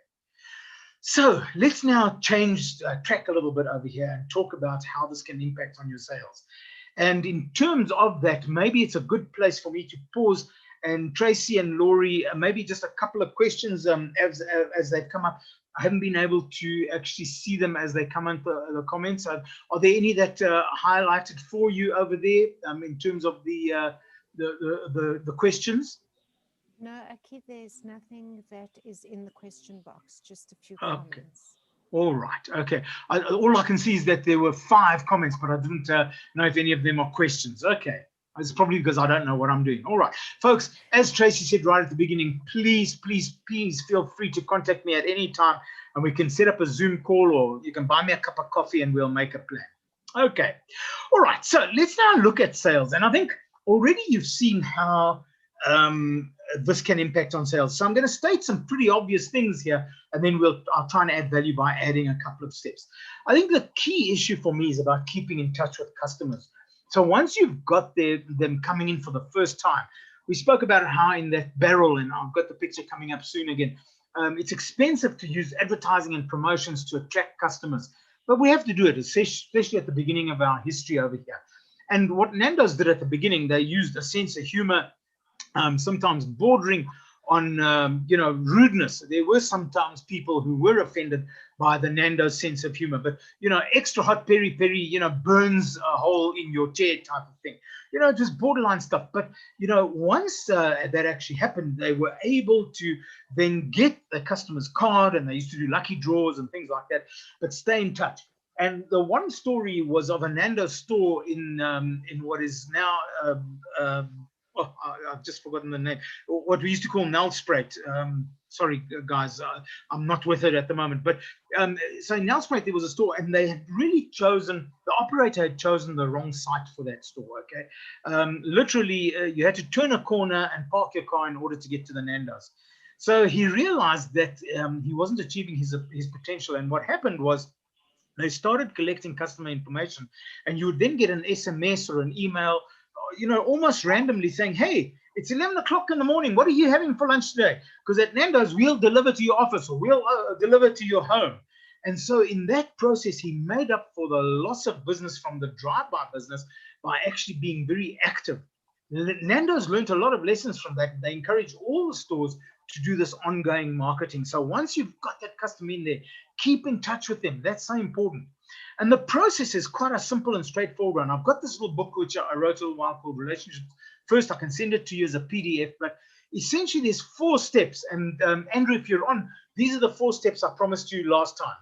So let's now change track a little bit over here and talk about how this can impact on your sales. And in terms of that, maybe it's a good place for me to pause. And Tracy and Laurie, maybe just a couple of questions as they've come up. I haven't been able to actually see them as they come into the comments. Are there any that highlighted for you over there in terms of the questions? No, Aki, there's nothing that is in the question box, just a few comments. All right. Okay. All I can see is that there were 5 comments, but I didn't know if any of them are questions. Okay. It's probably because I don't know what I'm doing. All right. Folks, as Tracy said right at the beginning, please, please, please feel free to contact me at any time, and we can set up a Zoom call, or you can buy me a cup of coffee and we'll make a plan. Okay. All right. So let's now look at sales. And I think already you've seen how this can impact on sales. So I'm going to state some pretty obvious things here, and then I'll try and add value by adding a couple of steps. I think the key issue for me is about keeping in touch with customers. So once you've got them coming in for the first time, we spoke about how in that barrel, and I've got the picture coming up soon again, it's expensive to use advertising and promotions to attract customers, but we have to do it, especially at the beginning of our history over here. And what Nando's did at the beginning, they used a sense of humor, sometimes bordering on rudeness. There were sometimes people who were offended by the Nando's sense of humor, but extra hot peri peri burns a hole in your chair type of thing, just borderline stuff. But once that actually happened, they were able to then get the customer's card, and they used to do lucky draws and things like that, but stay in touch. And the one story was of a Nando's store in what is now I've just forgotten the name, what we used to call Nelspruit. Sorry, guys, I'm not with it at the moment. But so in Nelspruit, there was a store, and they had really chosen, the operator had chosen the wrong site for that store, okay? Literally, you had to turn a corner and park your car in order to get to the Nando's. So he realized that he wasn't achieving his potential. And what happened was, they started collecting customer information, and you would then get an SMS or an email, almost randomly saying, hey, it's 11 o'clock in the morning. What are you having for lunch today? Because at Nando's, we'll deliver to your office, or we'll deliver to your home. And so in that process, he made up for the loss of business from the drive-by business by actually being very active. Nando's learned a lot of lessons from that. They encourage all the stores to do this ongoing marketing. So once you've got that customer in there, keep in touch with them. That's so important. And the process is quite a simple and straightforward one. I've got this little book which I wrote a little while called Relationships First. I can send it to you as a PDF, but essentially there's 4 steps. And Andrew, if you're on, these are the 4 steps I promised you last time.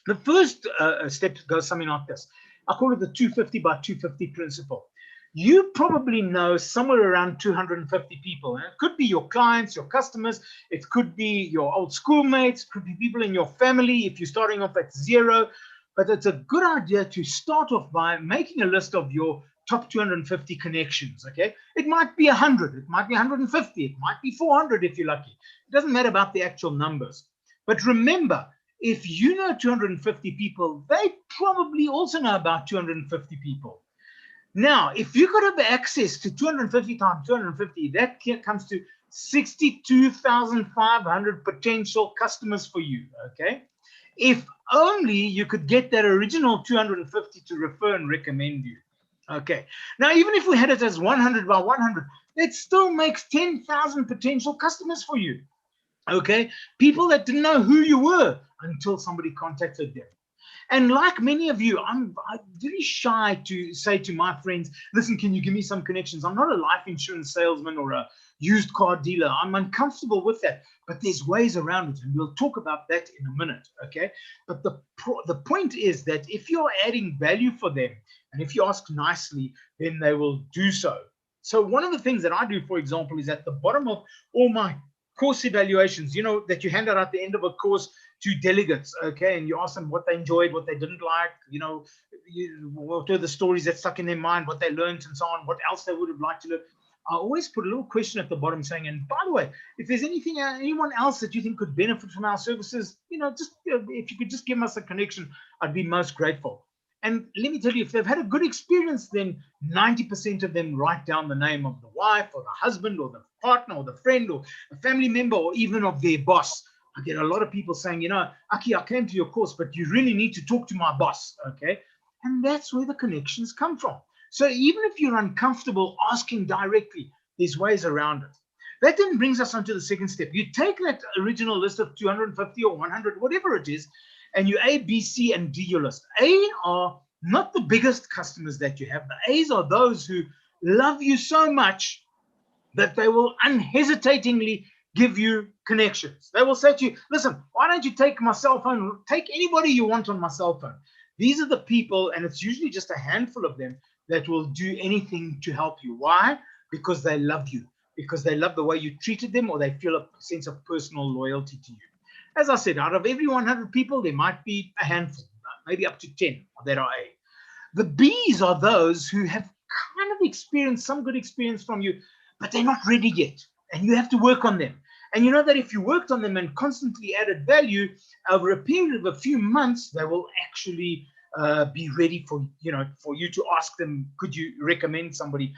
The first step goes something like this. I call it the 250 by 250 principle. You probably know somewhere around 250 people. And it could be your clients, your customers. It could be your old schoolmates. It could be people in your family if you're starting off at zero. But it's a good idea to start off by making a list of your top 250 connections. Okay, it might be 100, it might be 150, it might be 400 if you're lucky. It doesn't matter about the actual numbers. But remember, if you know 250 people, they probably also know about 250 people. Now, if you could have access to 250 times 250, that comes to 62,500 potential customers for you. Okay, if only you could get that original 250 to refer and recommend you. Okay, now even if we had it as 100 by 100, that still makes 10,000 potential customers for you. Okay, people that didn't know who you were until somebody contacted them. And like many of you, I'm very shy to say to my friends, listen, can you give me some connections? I'm not a life insurance salesman or a used car dealer. I'm uncomfortable with that, but there's ways around it. And we'll talk about that in a minute, okay? But the point is that if you're adding value for them, and if you ask nicely, then they will do so. So one of the things that I do, for example, is at the bottom of all my course evaluations, you know, that you hand out at the end of a course to delegates, okay, and you ask them what they enjoyed, what they didn't like, you know, what are the stories that stuck in their mind, what they learned, and so on, what else they would have liked to learn. I always put a little question at the bottom saying, and by the way, if there's anyone else that you think could benefit from our services, you know, just if you could just give us a connection, I'd be most grateful. And let me tell you, if they've had a good experience, then 90% of them write down the name of the wife or the husband or the partner or the friend or a family member or even of their boss. I get a lot of people saying, you know, Aki, I came to your course, but you really need to talk to my boss, okay? And that's where the connections come from. So even if you're uncomfortable asking directly, there's ways around it. That then brings us on to the second step. You take that original list of 250 or 100, whatever it is, and you A, B, C, and D your list. A are not the biggest customers that you have. The A's are those who love you so much that they will unhesitatingly give you connections. They will say to you, listen, why don't you take my cell phone? Take anybody you want on my cell phone. These are the people, and it's usually just a handful of them, that will do anything to help you. Why? Because they love you, because they love the way you treated them, or they feel a sense of personal loyalty to you. As I said, out of every 100 people, there might be a handful, maybe up to 10 that are A. The B's are those who have kind of experienced some good experience from you, but they're not ready yet, and you have to work on them. And you know that if you worked on them and constantly added value over a period of a few months, they will actually be ready for you to ask them, could you recommend somebody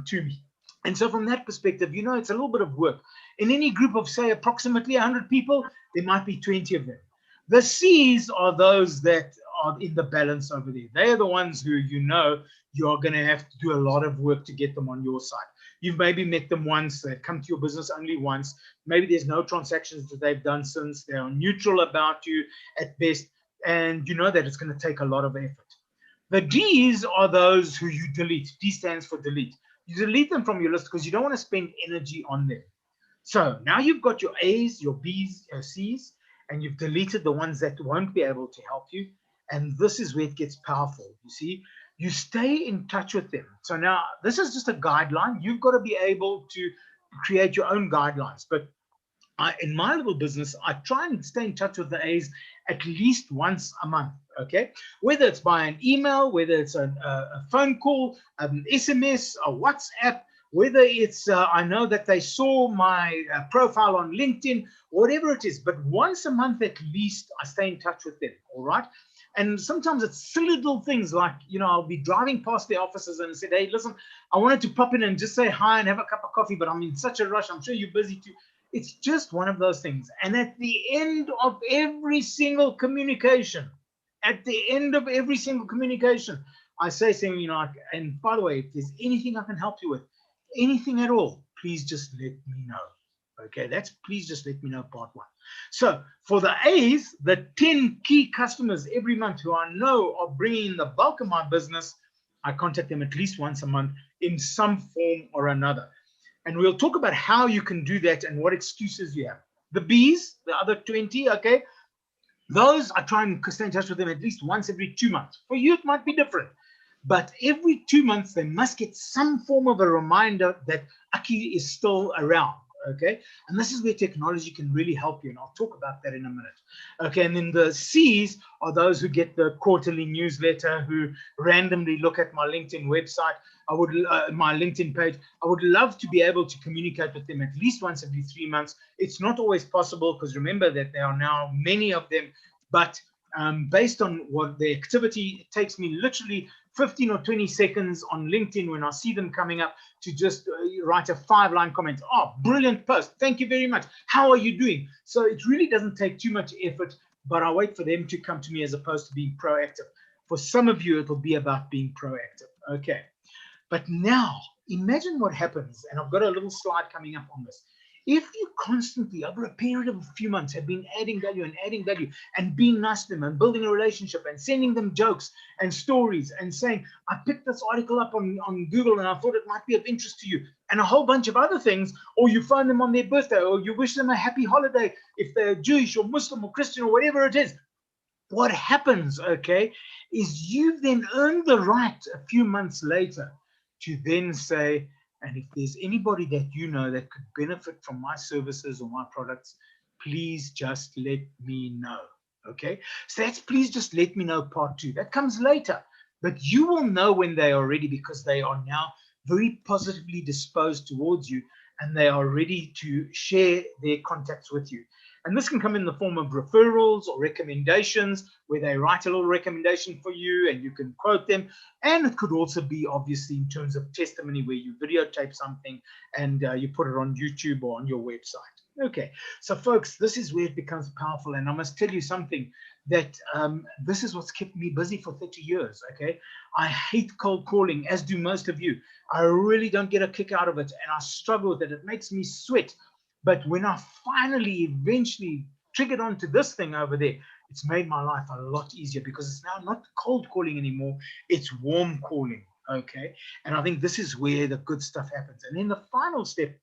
to me? And so from that perspective, you know, it's a little bit of work. In any group of, say, approximately 100 people, there might be 20 of them. The C's are those that are in the balance over there. They are the ones who, you know, you are going to have to do a lot of work to get them on your side. You've maybe met them once, they've come to your business only once. Maybe there's no transactions that they've done since. They are neutral about you at best, and you know that it's going to take a lot of effort. The D's are those who you delete. D stands for delete. You delete them from your list because you don't want to spend energy on them. So now you've got your A's, your B's, your C's, and you've deleted the ones that won't be able to help you. And this is where it gets powerful. You see, you stay in touch with them. So now this is just a guideline. You've got to be able to create your own guidelines. But in my little business, I try and stay in touch with the A's at least once a month, okay? Whether it's by an email, whether it's a phone call, an SMS, a WhatsApp, whether it's, I know that they saw my profile on LinkedIn, whatever it is. But once a month at least, I stay in touch with them, all right? And sometimes it's silly little things like, you know, I'll be driving past their offices and say, hey, listen, I wanted to pop in and just say hi and have a cup of coffee, but I'm in such a rush. I'm sure you're busy too. It's just one of those things. And at the end of every single communication, I say something, you know, and by the way, if there's anything I can help you with, anything at all, please just let me know. Okay, that's please just let me know part one. So for the A's, the 10 key customers every month who I know are bringing in the bulk of my business, I contact them at least once a month in some form or another. And we'll talk about how you can do that and what excuses you have. The B's, the other 20, okay, Those, I try and stay in touch with them at least once every 2 months. For you, it might be different. But every 2 months, they must get some form of a reminder that Aki is still around. Okay. And this is where technology can really help you. And I'll talk about that in a minute. Okay. And then the C's are those who get the quarterly newsletter, who randomly look at my LinkedIn website. My LinkedIn page. I would love to be able to communicate with them at least once every 3 months. It's not always possible because remember that there are now many of them, but based on what the activity, it takes me literally 15 or 20 seconds on LinkedIn when I see them coming up to just write a 5-line comment. Oh, brilliant post. Thank you very much. How are you doing? So it really doesn't take too much effort, but I wait for them to come to me as opposed to being proactive. For some of you, it'll be about being proactive. Okay. But now, imagine what happens, and I've got a little slide coming up on this. If you constantly, over a period of a few months, have been adding value and being nice to them and building a relationship and sending them jokes and stories and saying, I picked this article up on Google and I thought it might be of interest to you, and a whole bunch of other things, or you phone them on their birthday, or you wish them a happy holiday if they're Jewish or Muslim or Christian or whatever it is, what happens, okay, is you then earn the right a few months later to then say, and if there's anybody that you know that could benefit from my services or my products, please just let me know. Okay, so that's please just let me know part 2. That comes later, but you will know when they are ready because they are now very positively disposed towards you and they are ready to share their contacts with you. And this can come in the form of referrals or recommendations where they write a little recommendation for you and you can quote them. And it could also be obviously in terms of testimony where you videotape something and you put it on YouTube or on your website. Okay, so folks, this is where it becomes powerful. And I must tell you something that this is what's kept me busy for 30 years. Okay, I hate cold calling, as do most of you. I really don't get a kick out of it and I struggle with it. It makes me sweat. But when I finally, eventually triggered onto this thing over there, it's made my life a lot easier because it's now not cold calling anymore. It's warm calling. Okay. And I think this is where the good stuff happens. And then the final step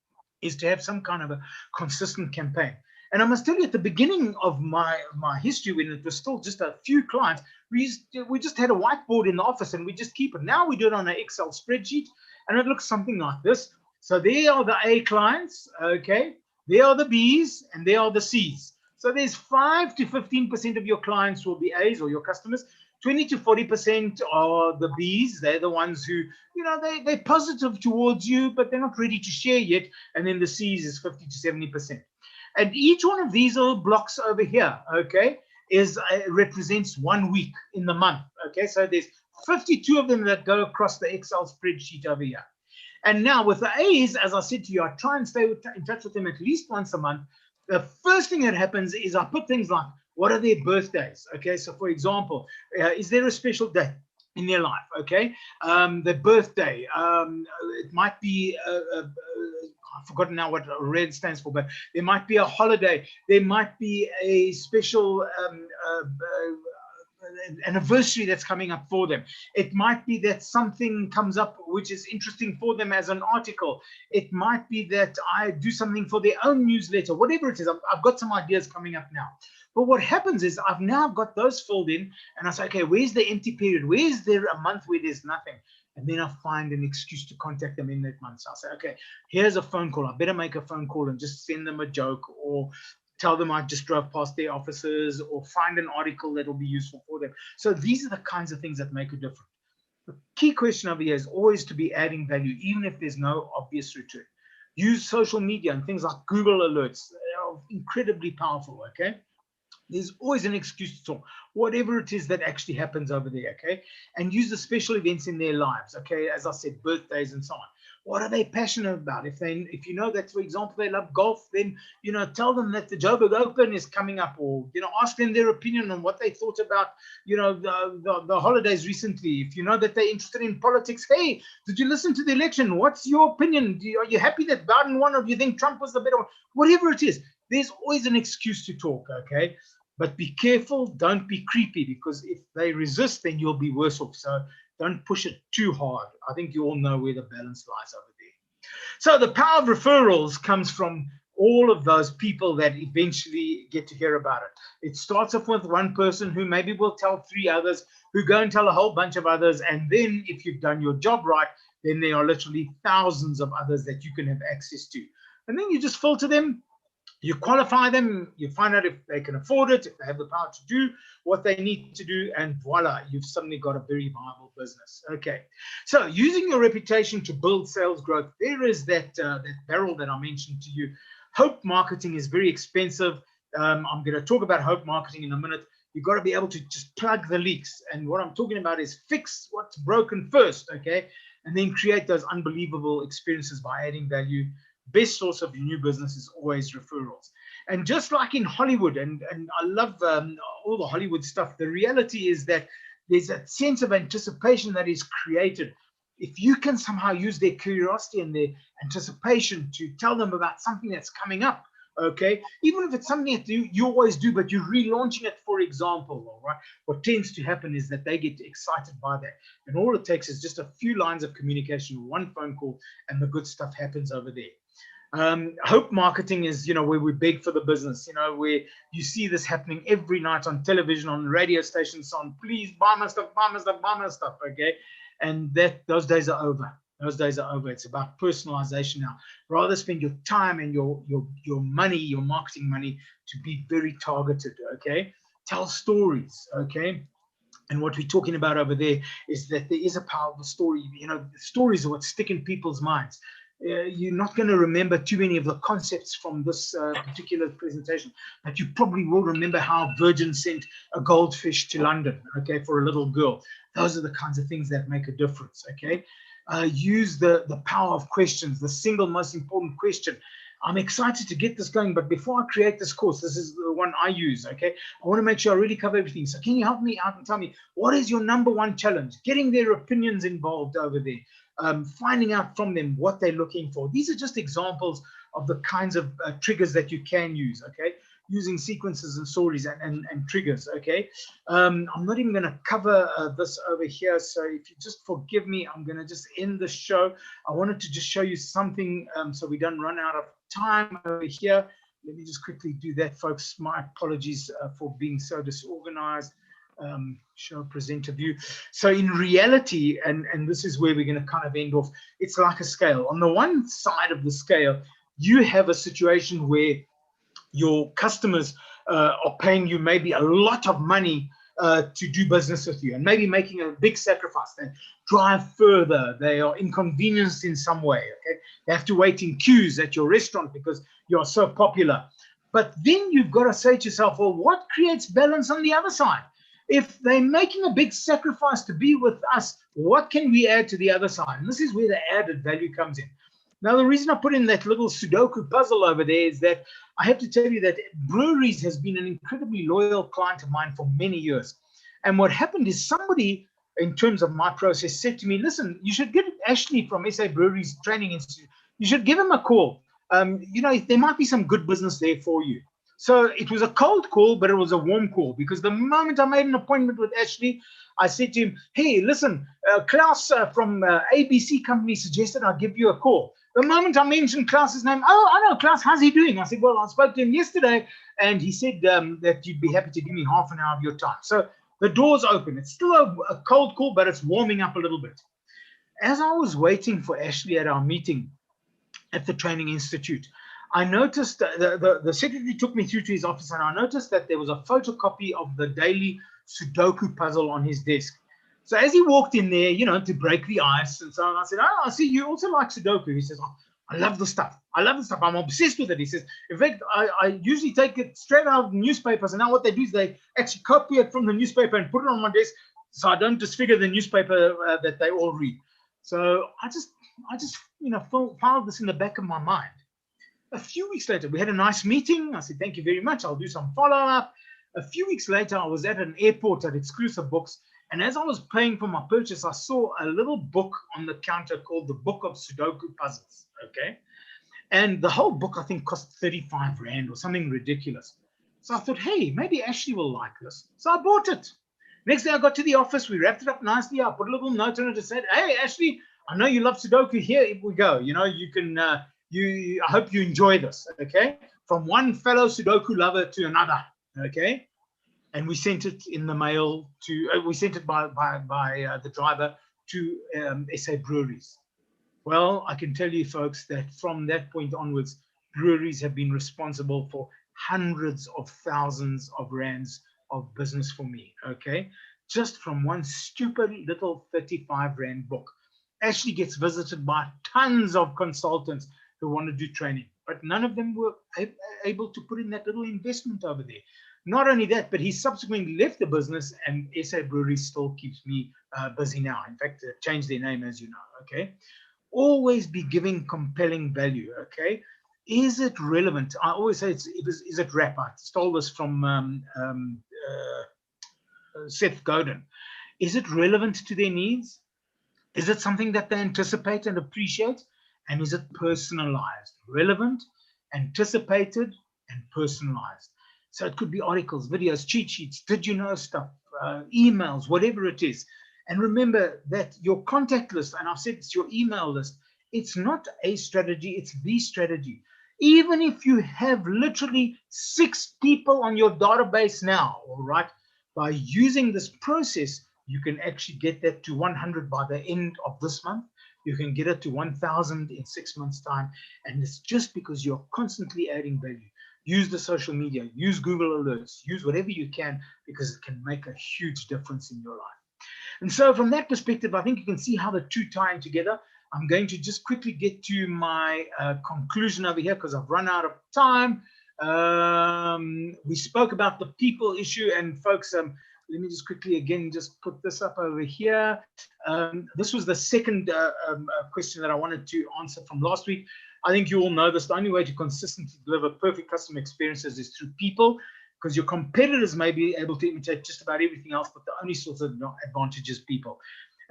is to have some kind of a consistent campaign. And I must tell you, at the beginning of my history, when it was still just a few clients, we just had a whiteboard in the office and we just keep it. Now we do it on an Excel spreadsheet and it looks something like this. So there are the A clients. Okay. There are the B's and there are the C's. So there's 5 to 15% of your clients will be A's or your customers. 20 to 40% are the B's. They're the ones who, you know, they're positive towards you, but they're not ready to share yet. And then the C's is 50 to 70%. And each one of these little blocks over here, okay, represents 1 week in the month. Okay, so there's 52 of them that go across the Excel spreadsheet over here. And now with the A's, as I said to you, I try and stay in touch with them at least once a month. The first thing that happens is I put things like, what are their birthdays? Okay, so for example, is there a special day in their life? Okay, the birthday, it might be, I've forgotten now what RED stands for, but there might be a holiday. There might be a special anniversary that's coming up for them. It might be that something comes up which is interesting for them as an article. It might be that I do something for their own newsletter, whatever it is. I've got some ideas coming up now. But what happens is I've now got those filled in and I say, okay, where's the empty period? Where's there a month where there's nothing? And then I find an excuse to contact them in that month. So I'll say, okay, here's a phone call. I better make a phone call and just send them a joke or tell them I just drove past their offices or find an article that will be useful for them. So these are the kinds of things that make a difference. The key question over here is always to be adding value, even if there's no obvious return. Use social media and things like Google Alerts. They are incredibly powerful, okay? There's always an excuse to talk, whatever it is that actually happens over there, okay? And use the special events in their lives, okay? As I said, birthdays and so on. What are they passionate about? If you know that, for example, they love golf, then, you know, tell them that the Joburg Open is coming up, or, you know, ask them their opinion on what they thought about, you know, the holidays recently. If you know that they're interested in politics, hey, did you listen to the election? What's your opinion? Are you happy that Biden won, or do you think Trump was the better one? Whatever it is, there's always an excuse to talk, okay? But be careful, don't be creepy, because if they resist, then you'll be worse off. So don't push it too hard. I think you all know where the balance lies over there. So the power of referrals comes from all of those people that eventually get to hear about it. It starts off with one person who maybe will tell 3 others, who go and tell a whole bunch of others. And then if you've done your job right, then there are literally thousands of others that you can have access to. And then you just filter them, you qualify them, you find out if they can afford it, if they have the power to do what they need to do, and voila, you've suddenly got a very viable business. Okay, so using your reputation to build sales growth, there is that barrel that I mentioned to you. Hope marketing is very expensive. I'm going to talk about hope marketing in a minute. You've got to be able to just plug the leaks. And what I'm talking about is fix what's broken first, okay? And then create those unbelievable experiences by adding value. Best source of new business is always referrals. And just like in Hollywood, and I love all the Hollywood stuff, the reality is that there's a sense of anticipation that is created. If you can somehow use their curiosity and their anticipation to tell them about something that's coming up, okay, even if it's something that you always do, but you're relaunching it, for example, all right, what tends to happen is that they get excited by that. And all it takes is just a few lines of communication, one phone call, and the good stuff happens over there. Hope marketing is, you know, where we beg for the business, you know, where you see this happening every night on television, on radio stations, on please buy my stuff, buy my stuff, buy my stuff, okay? And those days are over. Those days are over. It's about personalization now. Rather spend your time and your money, your marketing money, to be very targeted, okay? Tell stories, okay? And what we're talking about over there is that there is a powerful story. You know, stories are what stick in people's minds. You're not going to remember too many of the concepts from this particular presentation, but you probably will remember how Virgin sent a goldfish to London, okay, for a little girl. Those are the kinds of things that make a difference, okay? Use the power of questions, the single most important question. I'm excited to get this going, but before I create this course, this is the one I use, okay? I want to make sure I really cover everything. So can you help me out and tell me, what is your #1 challenge? Getting their opinions involved over there. Finding out from them what they're looking for. These are just examples of the kinds of triggers that you can use, okay? Using sequences and stories and triggers, okay? I'm not even going to cover this over here, so if you just forgive me, I'm going to just end the show. I wanted to just show you something so we don't run out of time over here. Let me just quickly do that, folks. My apologies for being so disorganized. Show presenter view. So in reality, and this is where we're going to kind of end off, it's like a scale. On the one side of the scale, you have a situation where your customers are paying you maybe a lot of money to do business with you, and maybe making a big sacrifice. They drive further, they are inconvenienced in some way, okay? They have to wait in queues at your restaurant because you're so popular. But then you've got to say to yourself, well, what creates balance on the other side? If they're making a big sacrifice to be with us, what can we add to the other side? And this is where the added value comes in. Now, the reason I put in that little Sudoku puzzle over there is that I have to tell you that breweries has been an incredibly loyal client of mine for many years. And what happened is somebody, in terms of my process, said to me, listen, you should get Ashley from SA Breweries Training Institute. You should give him a call. You know, there might be some good business there for you. So it was a cold call, but it was a warm call, because the moment I made an appointment with Ashley, I said to him, hey, listen, Klaus from ABC company suggested I give you a call. The moment I mentioned Klaus's name, oh, I know Klaus, how's he doing? I said, well, I spoke to him yesterday, and he said that you'd be happy to give me half an hour of your time. So the door's open. It's still a cold call, but it's warming up a little bit. As I was waiting for Ashley at our meeting at the Training Institute, I noticed the secretary took me through to his office, and I noticed that there was a photocopy of the daily Sudoku puzzle on his desk. So as he walked in there, you know, to break the ice and so on, I said, oh, I see you also like Sudoku. He says, oh, I love the stuff. I love the stuff. I'm obsessed with it. He says, in fact, I usually take it straight out of the newspapers. And now what they do is they actually copy it from the newspaper and put it on my desk so I don't disfigure the newspaper that they all read. So I just you know, filed this in the back of my mind. A few weeks later, we had a nice meeting. I said, thank you very much. I'll do some follow-up. A few weeks later, I was at an airport at Exclusive Books. And as I was paying for my purchase, I saw a little book on the counter called The Book of Sudoku Puzzles. Okay. And the whole book, I think, cost 35 Rand or something ridiculous. So I thought, hey, maybe Ashley will like this. So I bought it. Next day I got to the office. We wrapped it up nicely. I put a little note on it and said, hey, Ashley, I know you love Sudoku. Here we go. You know, you can I hope you enjoy this, okay? From one fellow Sudoku lover to another, okay? And we sent it in the mail to, we sent it by the driver to SA breweries. Well, I can tell you, folks, that from that point onwards, breweries have been responsible for hundreds of thousands of rands of business for me, okay? Just from one stupid little 35 rand book. Ashley gets visited by tons of consultants who want to do training, but none of them were able to put in that little investment over there. Not only that, but he subsequently left the business, and SA Breweries still keeps me busy now. In fact, changed their name, as you know, okay? Always be giving compelling value, okay? Is it relevant? I always say, is it rap? I stole this from Seth Godin. Is it relevant to their needs? Is it something that they anticipate and appreciate? And is it personalized? Relevant, anticipated, and personalized. So it could be articles, videos, cheat sheets, did you know stuff, emails, whatever it is. And remember that your contact list, and I've said it's your email list, it's not a strategy, it's the strategy. Even if you have literally 6 people on your database now, all right, by using this process, you can actually get that to 100 by the end of this month. You can get it to 1,000 in 6 months' time. And it's just because you're constantly adding value. Use the social media, use Google Alerts, use whatever you can, because it can make a huge difference in your life. And so from that perspective, I think you can see how the two tie in together. I'm going to just quickly get to my conclusion over here because I've run out of time. We spoke about the people issue, and folks, let me just quickly again just put this up over here. This was the second question that I wanted to answer from last week. I think you all know this. The only way to consistently deliver perfect customer experiences is through people, because your competitors may be able to imitate just about everything else, but the only source of advantage is people.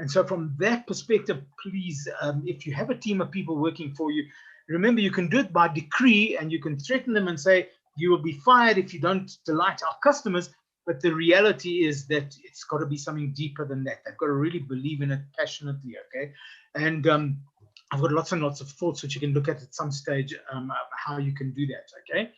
And so from that perspective, please, if you have a team of people working for you, remember you can do it by decree, and you can threaten them and say, you will be fired if you don't delight our customers. But the reality is that it's got to be something deeper than that. They've got to really believe in it passionately, okay? And I've got lots and lots of thoughts which you can look at some stage, how you can do that, okay?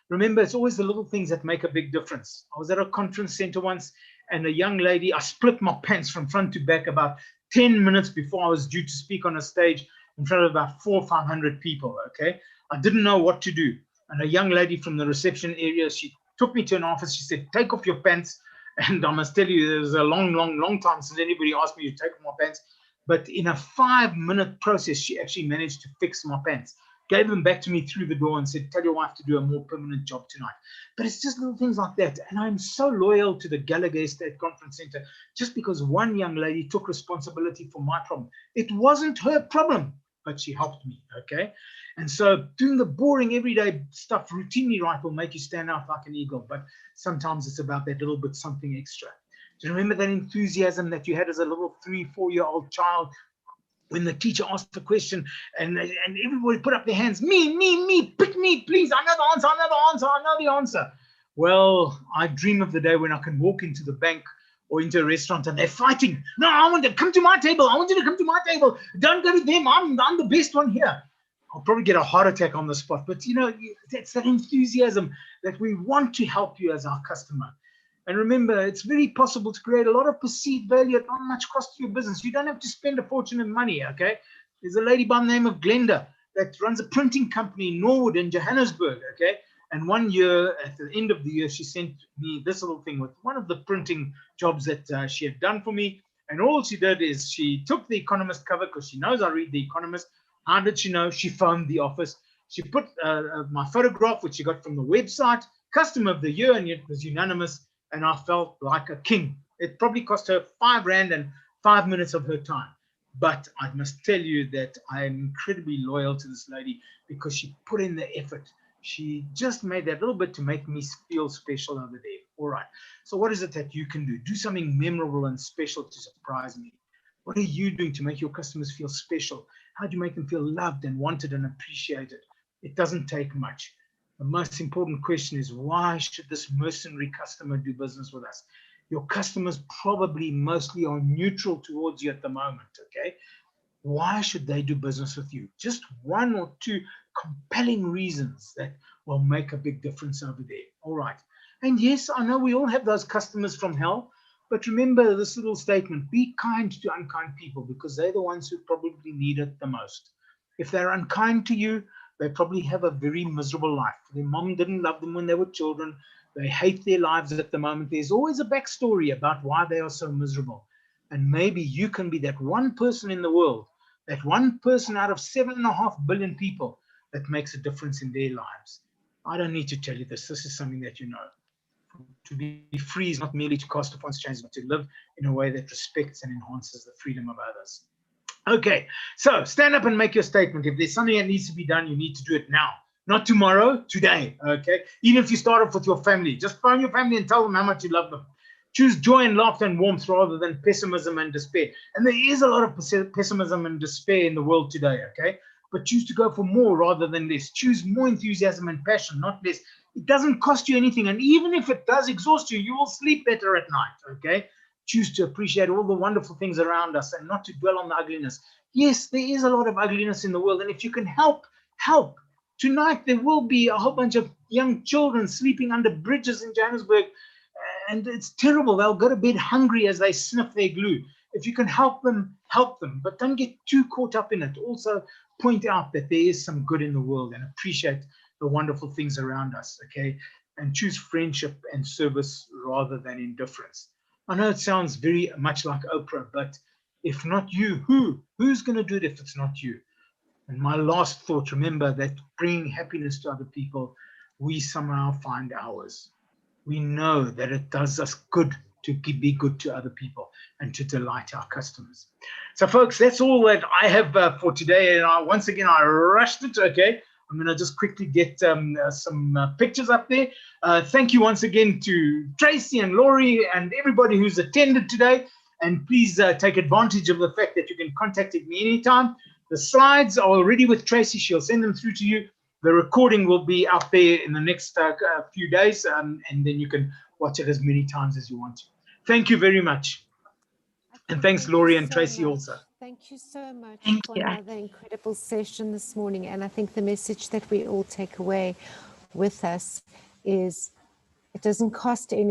Remember, it's always the little things that make a big difference. I was at a conference center once, and a young lady, I split my pants from front to back about 10 minutes before I was due to speak on a stage in front of about 400 or 500 people, okay? I didn't know what to do. And a young lady from the reception area, she took me to an office. She said, take off your pants. And I must tell you, there's a long time since anybody asked me to take off my pants. But in a 5-minute process, she actually managed to fix my pants. Gave them back to me through the door and said, tell your wife to do a more permanent job tonight. But it's just little things like that. And I'm so loyal to the Gallagher State Conference Center just because one young lady took responsibility for my problem. It wasn't her problem, but she helped me, okay? And so doing the boring everyday stuff routinely right will make you stand out like an eagle. But sometimes it's about that little bit something extra. Do you remember that enthusiasm that you had as a little 3-4-year-old child when the teacher asked the question and everybody put up their hands, me, pick me, please, I know the answer, I know the answer. Well, I dream of the day when I can walk into the bank or into a restaurant and they're fighting. No, I want to come to my table. I want you to come to my table. Don't go to them. I'm the best one here. I'll probably get a heart attack on the spot. But, you know, that's that enthusiasm that we want to help you as our customer. And remember, it's very possible to create a lot of perceived value at not much cost to your business. You don't have to spend a fortune of money, okay? There's a lady by the name of Glenda that runs a printing company in Norwood in Johannesburg, okay? And one year, at the end of the year, she sent me this little thing with one of the printing jobs that she had done for me. And all she did is she took the Economist cover because she knows I read the Economist. How did she know? She phoned the office. She put my photograph, which she got from the website, Customer of the Year, and it was unanimous. And I felt like a king. It probably cost her 5 rand and 5 minutes of her time. But I must tell you that I am incredibly loyal to this lady because she put in the effort. She just made that little bit to make me feel special over there. All right. So what is it that you can do? Do something memorable and special to surprise me. What are you doing to make your customers feel special? How do you make them feel loved and wanted and appreciated? It doesn't take much. The most important question is, why should this mercenary customer do business with us? Your customers probably mostly are neutral towards you at the moment, okay? Why should they do business with you? Just 1 or 2 compelling reasons that will make a big difference over there. All right. And yes, I know we all have those customers from hell, but remember this little statement: be kind to unkind people, because they're the ones who probably need it the most. If they're unkind to you, they probably have a very miserable life. Their mom didn't love them when they were children. They hate their lives at the moment. There's always a backstory about why they are so miserable. And maybe you can be that one person in the world, that one person out of 7.5 billion people that makes a difference in their lives. I don't need to tell you this. This is something that you know. To be free is not merely to cast upon strangers, but to live in a way that respects and enhances the freedom of others. Okay, so stand up and make your statement. If there's something that needs to be done, you need to do it now. Not tomorrow, today, okay? Even if you start off with your family, just phone your family and tell them how much you love them. Choose joy and laughter and warmth rather than pessimism and despair. And there is a lot of pessimism and despair in the world today, okay? But choose to go for more rather than less. Choose more enthusiasm and passion, not less. It doesn't cost you anything. And even if it does exhaust you, you will sleep better at night, okay? Choose to appreciate all the wonderful things around us and not to dwell on the ugliness. Yes, there is a lot of ugliness in the world. And if you can help, help. Tonight, there will be a whole bunch of young children sleeping under bridges in Johannesburg. And it's terrible. They'll go to bed hungry as they sniff their glue. If you can help them, help them. But don't get too caught up in it. Also, point out that there is some good in the world and appreciate the wonderful things around us, okay? And choose friendship and service rather than indifference. I know it sounds very much like Oprah, but if not you, who? Who's going to do it if it's not you? And my last thought, remember that bringing happiness to other people, we somehow find ours. We know that it does us good to be good to other people and to delight our customers. So, folks, that's all that I have for today. And once again, I rushed it, okay? I'm going to just quickly get some pictures up there. Thank you once again to Tracy and Laurie and everybody who's attended today. And please take advantage of the fact that you can contact me anytime. The slides are already with Tracy. She'll send them through to you. The recording will be out there in the next few days, and then you can watch it as many times as you want to. Thank you very much. And thanks, Laurie and Tracy, also. Thank you so much Thank for you. another incredible session this morning. And I think the message that we all take away with us is it doesn't cost any